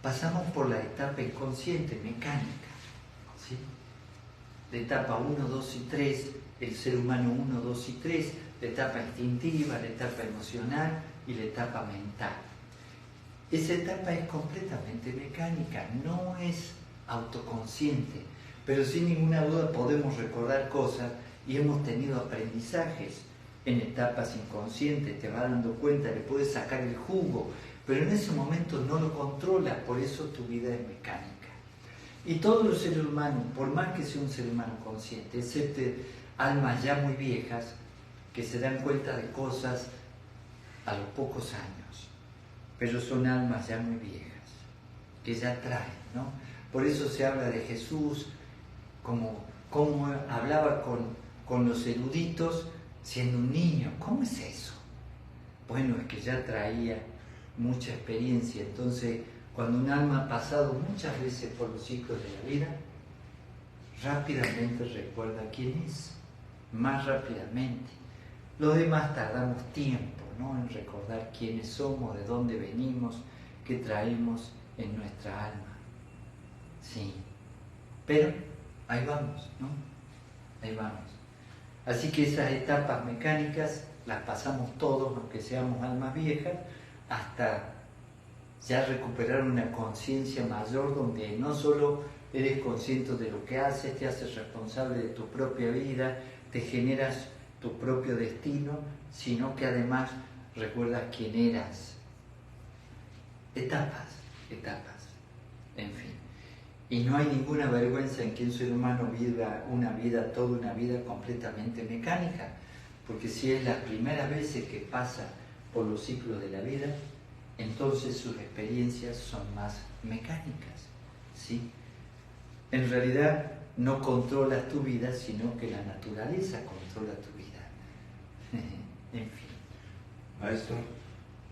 pasamos por la etapa inconsciente, mecánica, ¿sí?, la etapa 1, 2 y 3, el ser humano 1, 2 y 3, la etapa instintiva, la etapa emocional y la etapa mental. Esa etapa es completamente mecánica, no es autoconsciente, pero sin ninguna duda podemos recordar cosas y hemos tenido aprendizajes en etapas inconscientes, te vas dando cuenta, le puedes sacar el jugo, pero en ese momento no lo controlas, por eso tu vida es mecánica. Y todos los seres humanos, por más que sea un ser humano consciente, excepto almas ya muy viejas, que se dan cuenta de cosas a los pocos años, pero son almas ya muy viejas, que ya traen, ¿no? Por eso se habla de Jesús como hablaba con los eruditos siendo un niño. ¿Cómo es eso? Bueno, es que ya traía mucha experiencia. Entonces, cuando un alma ha pasado muchas veces por los ciclos de la vida, rápidamente recuerda quién es, más rápidamente. Los demás tardamos tiempo, ¿no?, en recordar quiénes somos, de dónde venimos, qué traemos en nuestra alma. Sí, pero ahí vamos, ¿no? Ahí vamos. Así que esas etapas mecánicas las pasamos todos, aunque seamos almas viejas, hasta ya recuperar una conciencia mayor donde no solo eres consciente de lo que haces, te haces responsable de tu propia vida, te generas tu propio destino, sino que además recuerdas quién eras. Etapas, en fin. Y no hay ninguna vergüenza en que un ser humano viva toda una vida completamente mecánica, porque si es la primera vez que pasa por los ciclos de la vida, entonces sus experiencias son más mecánicas, ¿sí? En realidad no controlas tu vida, sino que la naturaleza controla tu vida. En fin. Maestro,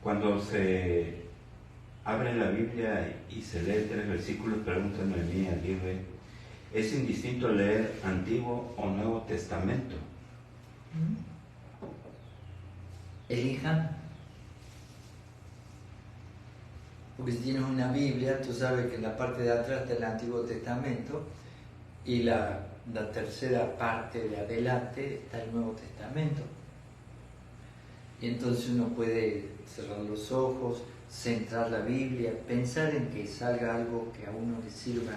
cuando se abre la Biblia y se lee 3 versículos, pregunta Noemí Aguirre, ¿es indistinto leer Antiguo o Nuevo Testamento? elijan. Porque si tienes una Biblia, tú sabes que en la parte de atrás está el Antiguo Testamento y la tercera parte de adelante está el Nuevo Testamento. Y entonces uno puede cerrar los ojos, centrar la Biblia, pensar en que salga algo que a uno le sirva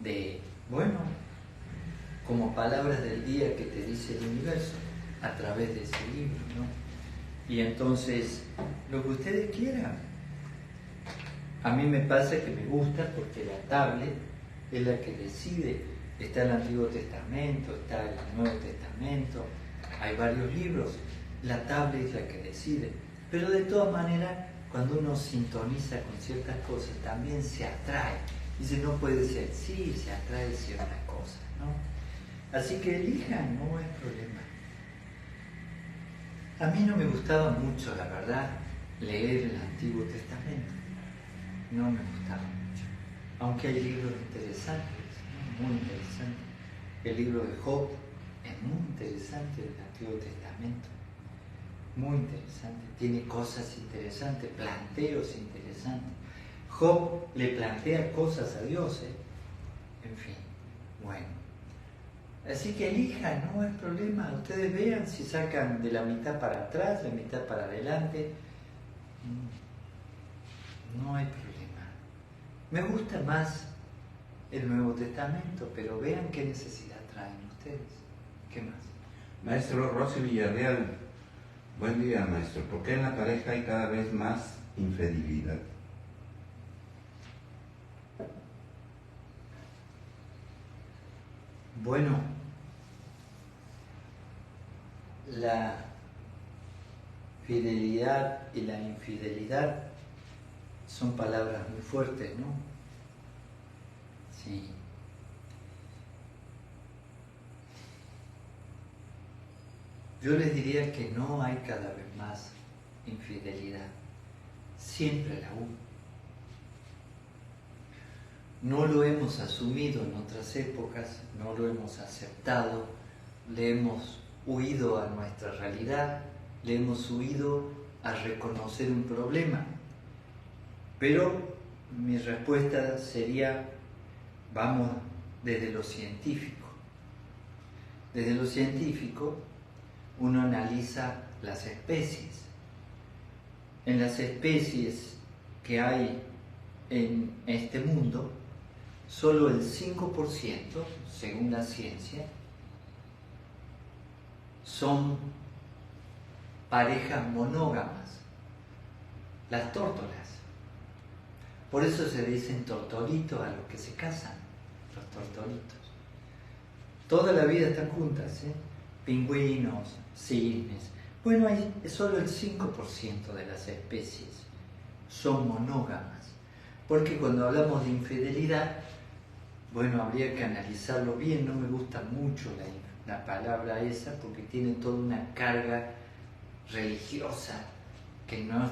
de, bueno, como palabras del día que te dice el universo a través de ese libro, ¿no? Y entonces, lo que ustedes quieran. A mí me pasa que me gusta porque la tablet es la que decide. Está el Antiguo Testamento, está el Nuevo Testamento, hay varios libros. La tablet es la que decide. Pero de todas maneras, cuando uno sintoniza con ciertas cosas, también se atrae. Dice, no puede ser, sí, se atrae ciertas cosas, ¿no? Así que elijan, no hay problema. A mí no me gustaba mucho, la verdad, leer el Antiguo Testamento. No me gustaba mucho. Aunque hay libros interesantes, ¿no? Muy interesantes. El libro de Job es muy interesante del Antiguo Testamento. Muy interesante. Tiene cosas interesantes, planteos interesantes. Job le plantea cosas a Dios, En fin, bueno. Así que elijan, no hay problema. Ustedes vean si sacan de la mitad para atrás, la mitad para adelante. No hay problema. Me gusta más el Nuevo Testamento, pero vean qué necesidad traen ustedes. ¿Qué más? Maestro Rosy Villarreal, buen día, maestro. ¿Por qué en la pareja hay cada vez más infidelidad? Bueno, la fidelidad y la infidelidad son palabras muy fuertes, ¿no? Sí. Yo les diría que no hay cada vez más infidelidad. Siempre la hubo. No lo hemos asumido en otras épocas, no lo hemos aceptado, le hemos huido a nuestra realidad, le hemos huido a reconocer un problema. Pero mi respuesta sería, vamos desde lo científico. Desde lo científico, uno analiza las especies. En las especies que hay en este mundo, solo el 5%, según la ciencia, son parejas monógamas, las tórtolas. Por eso se dicen tortolitos a los que se casan, los tortolitos. Toda la vida están juntas, pingüinos, cisnes. Bueno, solo el 5% de las especies son monógamas. Porque cuando hablamos de infidelidad, bueno, habría que analizarlo bien. No me gusta mucho la palabra esa porque tiene toda una carga religiosa, que no es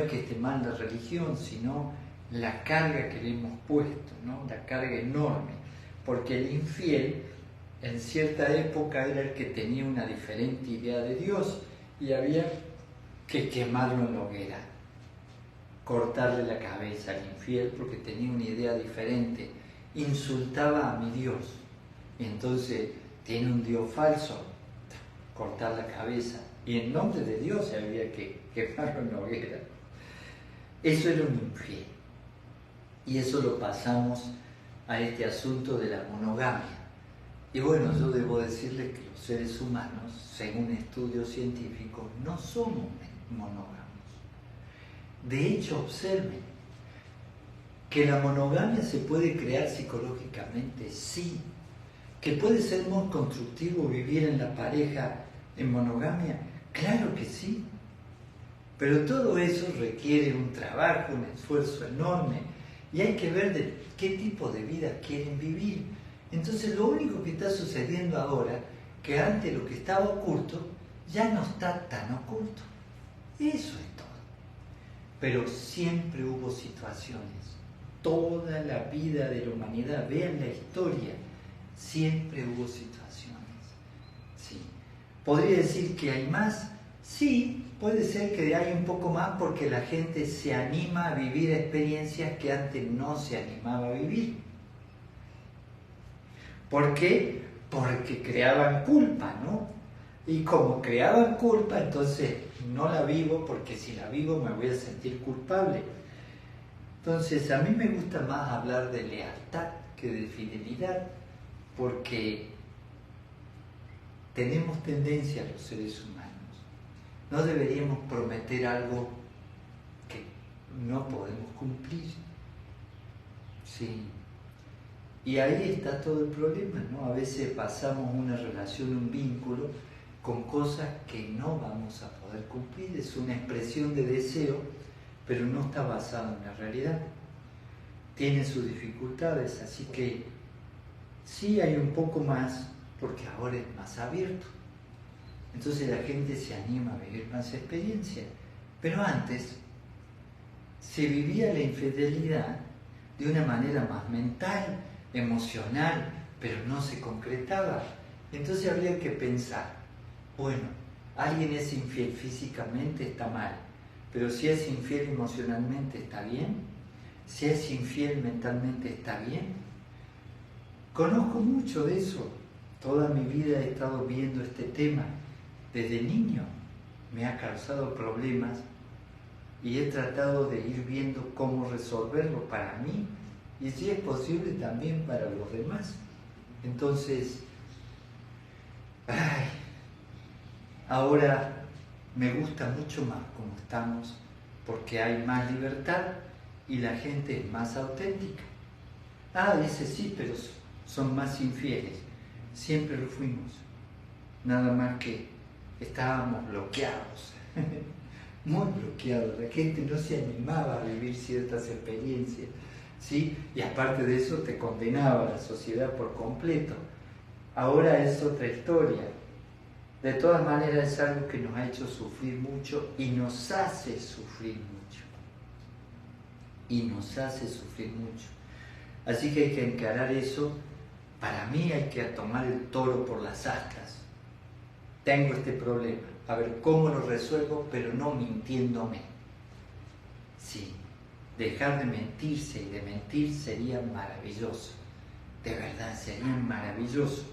que esté mal la religión, sino la carga que le hemos puesto, ¿no? La carga enorme. Porque el infiel en cierta época era el que tenía una diferente idea de Dios y había que quemarlo en la hoguera, cortarle la cabeza al infiel porque tenía una idea diferente, insultaba a mi Dios, y entonces tiene un Dios falso, cortar la cabeza, y en nombre de Dios había que quemarlo en la hoguera. Eso era un infiel, y eso lo pasamos a este asunto de la monogamia. Y bueno, yo debo decirles que los seres humanos, según estudios científicos, no somos monógamos. De hecho, observen que la monogamia se puede crear psicológicamente, sí. Que puede ser muy constructivo vivir en la pareja en monogamia, claro que sí. Pero todo eso requiere un trabajo, un esfuerzo enorme, y hay que ver de qué tipo de vida quieren vivir. Entonces lo único que está sucediendo ahora, que antes lo que estaba oculto, ya no está tan oculto. Eso es todo. Pero siempre hubo situaciones, toda la vida de la humanidad, vean la historia, siempre hubo situaciones. Sí. ¿Podría decir que hay más? Sí, puede ser que hay un poco más porque la gente se anima a vivir experiencias que antes no se animaba a vivir. ¿Por qué? Porque creaban culpa, ¿no? Y como creaban culpa, entonces no la vivo porque si la vivo me voy a sentir culpable. Entonces a mí me gusta más hablar de lealtad que de fidelidad, porque tenemos tendencia los seres humanos. No deberíamos prometer algo que no podemos cumplir. Sí. Y ahí está todo el problema, ¿no? A veces pasamos una relación, un vínculo, con cosas que no vamos a poder cumplir. Es una expresión de deseo, pero no está basado en la realidad. Tiene sus dificultades, así que sí hay un poco más, porque ahora es más abierto. Entonces la gente se anima a vivir más experiencias. Pero antes se vivía la infidelidad de una manera más mental, emocional, pero no se concretaba. Entonces habría que pensar, bueno, alguien es infiel físicamente, está mal, pero si es infiel emocionalmente, ¿está bien? Si es infiel mentalmente, ¿está bien? Conozco mucho de eso. Toda mi vida he estado viendo este tema. Desde niño me ha causado problemas y he tratado de ir viendo cómo resolverlo para mí y si es posible también para los demás. Entonces, ahora me gusta mucho más como estamos porque hay más libertad y la gente es más auténtica. Dice sí, pero son más infieles. Siempre lo fuimos. Nada más que estábamos bloqueados, muy bloqueados. La gente no se animaba a vivir ciertas experiencias, ¿sí? Y aparte de eso te condenaba la sociedad por completo. Ahora es otra historia. De todas maneras es algo que nos ha hecho sufrir mucho y nos hace sufrir mucho. Y nos hace sufrir mucho. Así que hay que encarar eso. Para mí hay que tomar el toro por las astas. Tengo este problema, a ver cómo lo resuelvo, pero no mintiéndome. Sí, dejar de mentirse y de mentir sería maravilloso. De verdad, sería maravilloso.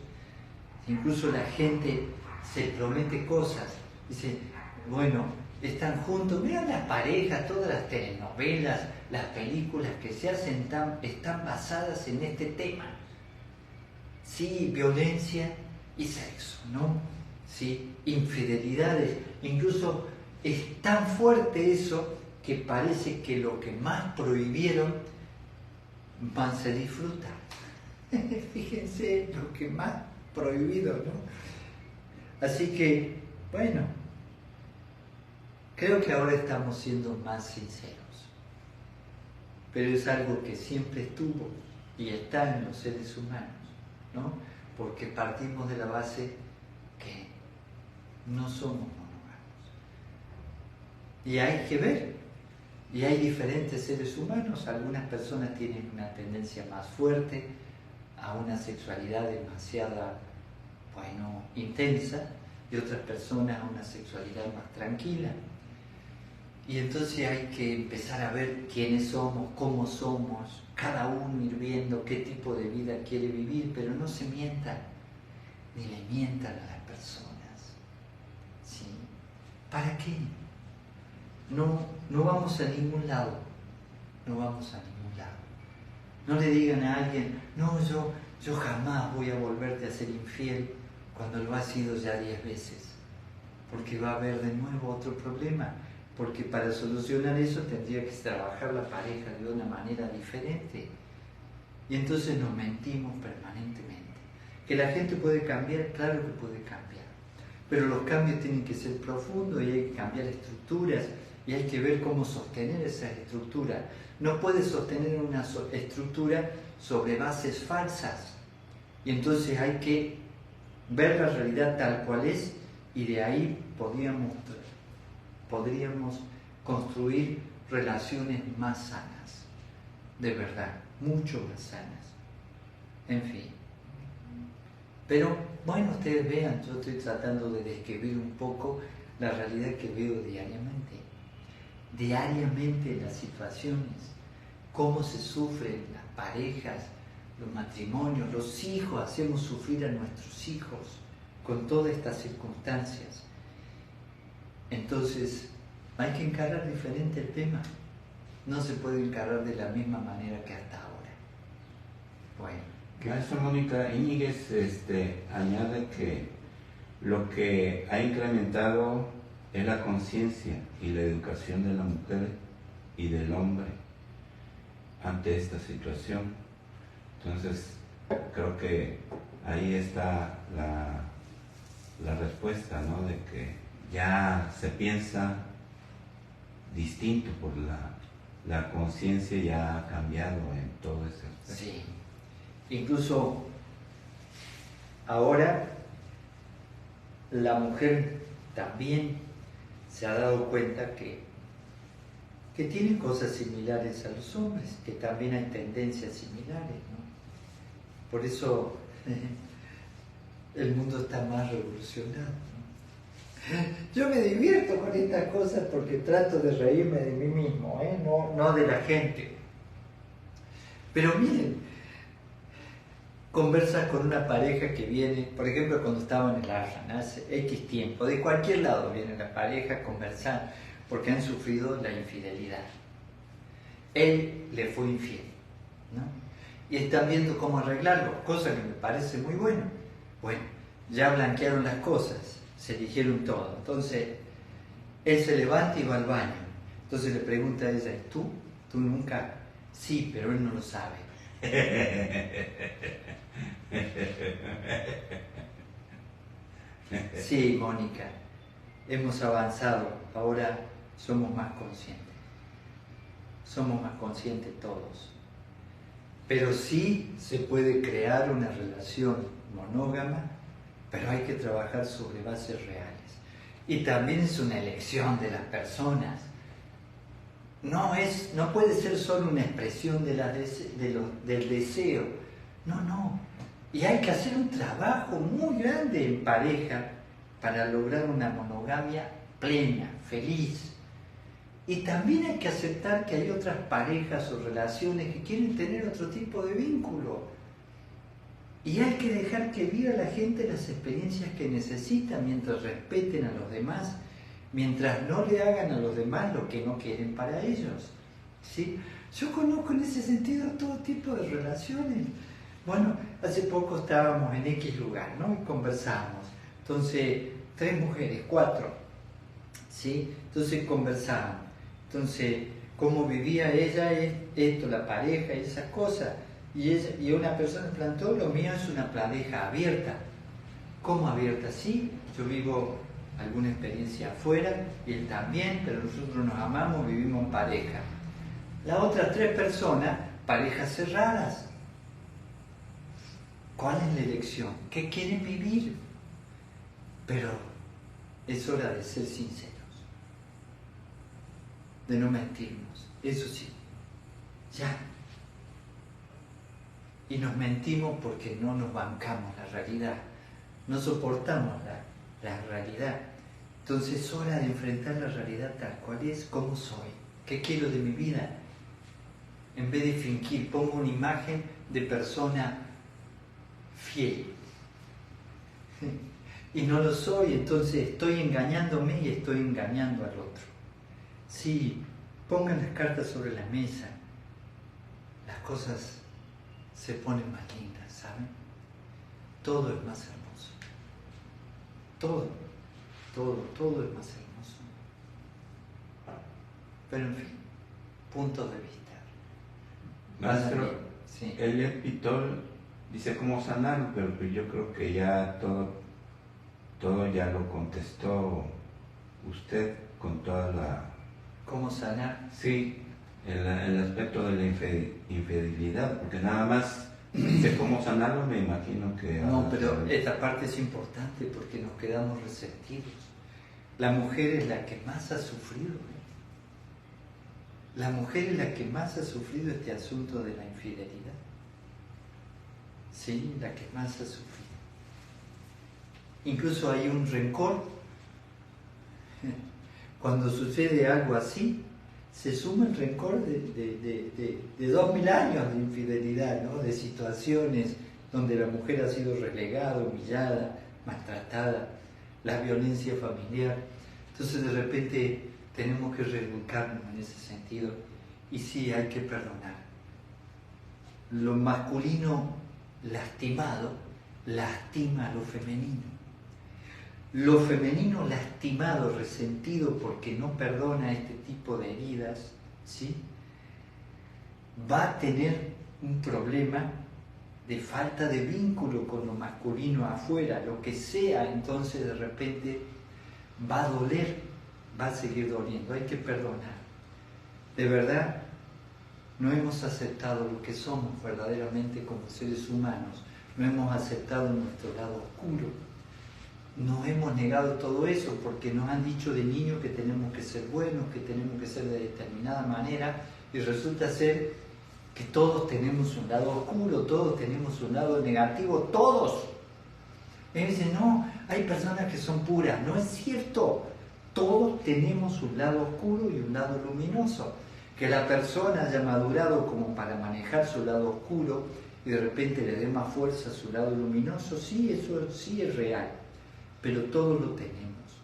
Incluso la gente se promete cosas. Dice, bueno, están juntos. Mira las parejas, todas las telenovelas, las películas que se hacen están basadas en este tema. Sí, violencia y sexo, ¿no? Sí, infidelidades. Incluso es tan fuerte eso que parece que lo que más prohibieron más se disfruta. Fíjense lo que más prohibido, ¿no? Así que, bueno, creo que ahora estamos siendo más sinceros. Pero es algo que siempre estuvo y está en los seres humanos, ¿no? Porque partimos de la base que no somos monógamos. Y hay que ver, y hay diferentes seres humanos. Algunas personas tienen una tendencia más fuerte a una sexualidad demasiado, intensa, y otras personas a una sexualidad más tranquila. Y entonces hay que empezar a ver quiénes somos, cómo somos, cada uno ir viendo qué tipo de vida quiere vivir, pero no se mientan, ni le mientan a las personas. ¿Sí? ¿Para qué? No vamos a ningún lado, no vamos a ningún lado. No le digan a alguien, no, yo jamás voy a volverte a ser infiel cuando lo ha sido ya 10 veces, porque va a haber de nuevo otro problema. Porque para solucionar eso tendría que trabajar la pareja de una manera diferente. Y entonces nos mentimos permanentemente. ¿Que la gente puede cambiar? Claro que puede cambiar. Pero los cambios tienen que ser profundos y hay que cambiar estructuras y hay que ver cómo sostener esas estructuras. No puedes sostener una estructura sobre bases falsas. Y entonces hay que ver la realidad tal cual es y de ahí podríamos construir relaciones más sanas, de verdad, mucho más sanas. En fin. Pero, bueno, ustedes vean, yo estoy tratando de describir un poco la realidad que veo diariamente. Diariamente en las situaciones, cómo se sufren las parejas, los matrimonios, los hijos, hacemos sufrir a nuestros hijos con todas estas circunstancias. Entonces, hay que encarar diferente el tema. No se puede encarar de la misma manera que hasta ahora. Bueno. Maestra Mónica Íñiguez añade que lo que ha incrementado es la conciencia y la educación de la mujer y del hombre ante esta situación. Entonces, creo que ahí está la respuesta, ¿no? De que ya se piensa distinto por la conciencia ya ha cambiado en todo ese aspecto. Sí. Incluso ahora la mujer también se ha dado cuenta que tiene cosas similares a los hombres, que también hay tendencias similares, ¿no? Por eso el mundo está más revolucionado, ¿no? Yo me divierto con estas cosas porque trato de reírme de mí mismo, no de la gente. Pero miren, conversas con una pareja que viene, por ejemplo, cuando estaban en el Ashram, hace X tiempo, de cualquier lado viene la pareja a conversar porque han sufrido la infidelidad. Él le fue infiel, ¿no? Y están viendo cómo arreglarlo, cosa que me parece muy bueno. Bueno, ya blanquearon las cosas, se dijeron todo. Entonces, él se levanta y va al baño. Entonces le pregunta a ella, ¿tú? ¿Tú nunca? Sí, pero él no lo sabe. Sí, Mónica, hemos avanzado, ahora somos más conscientes. Somos más conscientes todos. Pero sí se puede crear una relación monógama, pero hay que trabajar sobre bases reales. Y también es una elección de las personas. No puede ser solo una expresión del deseo. No. Y hay que hacer un trabajo muy grande en pareja para lograr una monogamia plena, feliz. Y también hay que aceptar que hay otras parejas o relaciones que quieren tener otro tipo de vínculo. Y hay que dejar que viva la gente las experiencias que necesita mientras respeten a los demás, mientras no le hagan a los demás lo que no quieren para ellos. ¿Sí? Yo conozco en ese sentido todo tipo de relaciones. Bueno, hace poco estábamos en X lugar, ¿no? Y conversábamos. Entonces, 3 mujeres, 4, ¿sí? Entonces conversábamos. Entonces, cómo vivía ella, esto, la pareja y esas cosas. Y una persona plantó, lo mío es una pareja abierta. ¿Cómo abierta? Sí, yo vivo alguna experiencia afuera y él también, pero nosotros nos amamos, vivimos en pareja. Las otras 3 personas, parejas cerradas. ¿Cuál es la elección? ¿Qué quieren vivir? Pero es hora de ser sinceros, de no mentirnos, eso sí, ya. Y nos mentimos porque no nos bancamos la realidad, no soportamos la realidad. Entonces es hora de enfrentar la realidad tal cual es, cómo soy, qué quiero de mi vida. En vez de fingir, pongo una imagen de persona fiel. Y no lo soy, entonces estoy engañándome y estoy engañando al otro. Sí, pongan las cartas sobre la mesa, las cosas se ponen más lindas, ¿saben? Todo es más hermoso. Todo es más hermoso. Pero en fin, puntos de vista. Maestro, sí. Elliot Pitol dice cómo sanar, pero pues yo creo que ya todo ya lo contestó usted con toda la... ¿Cómo sanar? Sí, el aspecto de la infidelidad, porque nada más dice cómo sanarlo, me imagino que... No, pero esta parte es importante porque nos quedamos receptivos. La mujer es la que más ha sufrido. La mujer es la que más ha sufrido este asunto de la infidelidad. Sí, la que más ha sufrido. Incluso hay un rencor Cuando sucede algo así, se suma el rencor de 2000 años de infidelidad, ¿no? De situaciones donde la mujer ha sido relegada, humillada, maltratada, la violencia familiar. Entonces de repente tenemos que reeducarnos en ese sentido y sí hay que perdonar. Lo masculino lastimado lastima a lo femenino. Lo femenino lastimado, resentido porque no perdona este tipo de heridas, ¿sí? Va a tener un problema de falta de vínculo con lo masculino afuera, lo que sea, entonces de repente va a doler, va a seguir doliendo, hay que perdonar. De verdad, no hemos aceptado lo que somos verdaderamente como seres humanos, no hemos aceptado nuestro lado oscuro. Nos hemos negado todo eso porque nos han dicho de niños que tenemos que ser buenos, que tenemos que ser de determinada manera y resulta ser que todos tenemos un lado oscuro, todos tenemos un lado negativo, todos. Y dicen, no, hay personas que son puras. No es cierto, todos tenemos un lado oscuro y un lado luminoso. Que la persona haya madurado como para manejar su lado oscuro y de repente le dé más fuerza a su lado luminoso, sí, eso sí es real. Pero todos lo tenemos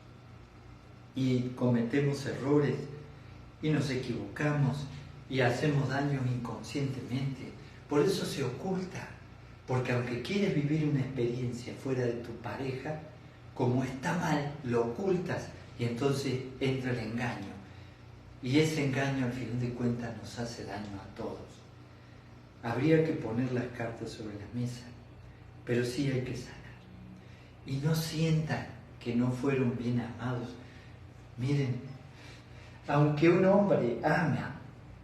y cometemos errores y nos equivocamos y hacemos daños inconscientemente. Por eso se oculta, porque aunque quieres vivir una experiencia fuera de tu pareja, como está mal, lo ocultas y entonces entra el engaño. Y ese engaño al final de cuentas nos hace daño a todos. Habría que poner las cartas sobre la mesa, pero sí hay que sanar. Y no sientan que no fueron bien amados. Miren, aunque un hombre ama,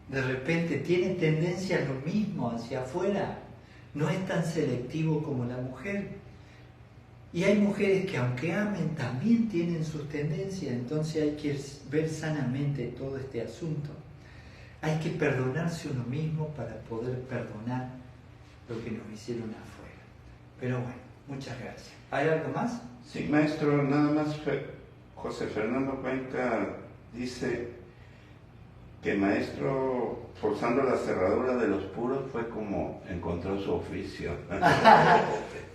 de repente tiene tendencia a lo mismo hacia afuera. No es tan selectivo como la mujer. Y hay mujeres que aunque amen también tienen sus tendencias. Entonces hay que ver sanamente todo este asunto. Hay que perdonarse uno mismo para poder perdonar lo que nos hicieron afuera. Pero bueno, muchas gracias. ¿Hay algo más? Sí, maestro, nada más José Fernando Cuenca dice que maestro, forzando la cerradura de los puros fue como encontró su oficio.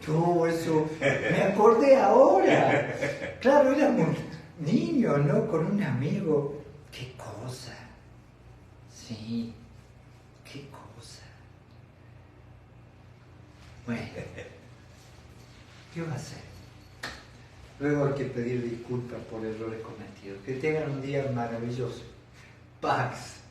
Todo eso, me acordé ahora. Claro, éramos niños, ¿no? Con un amigo. Qué cosa. Sí, qué cosa. Bueno. ¿Qué va a hacer? Luego hay que pedir disculpas por errores cometidos. Que tengan un día maravilloso. Pax.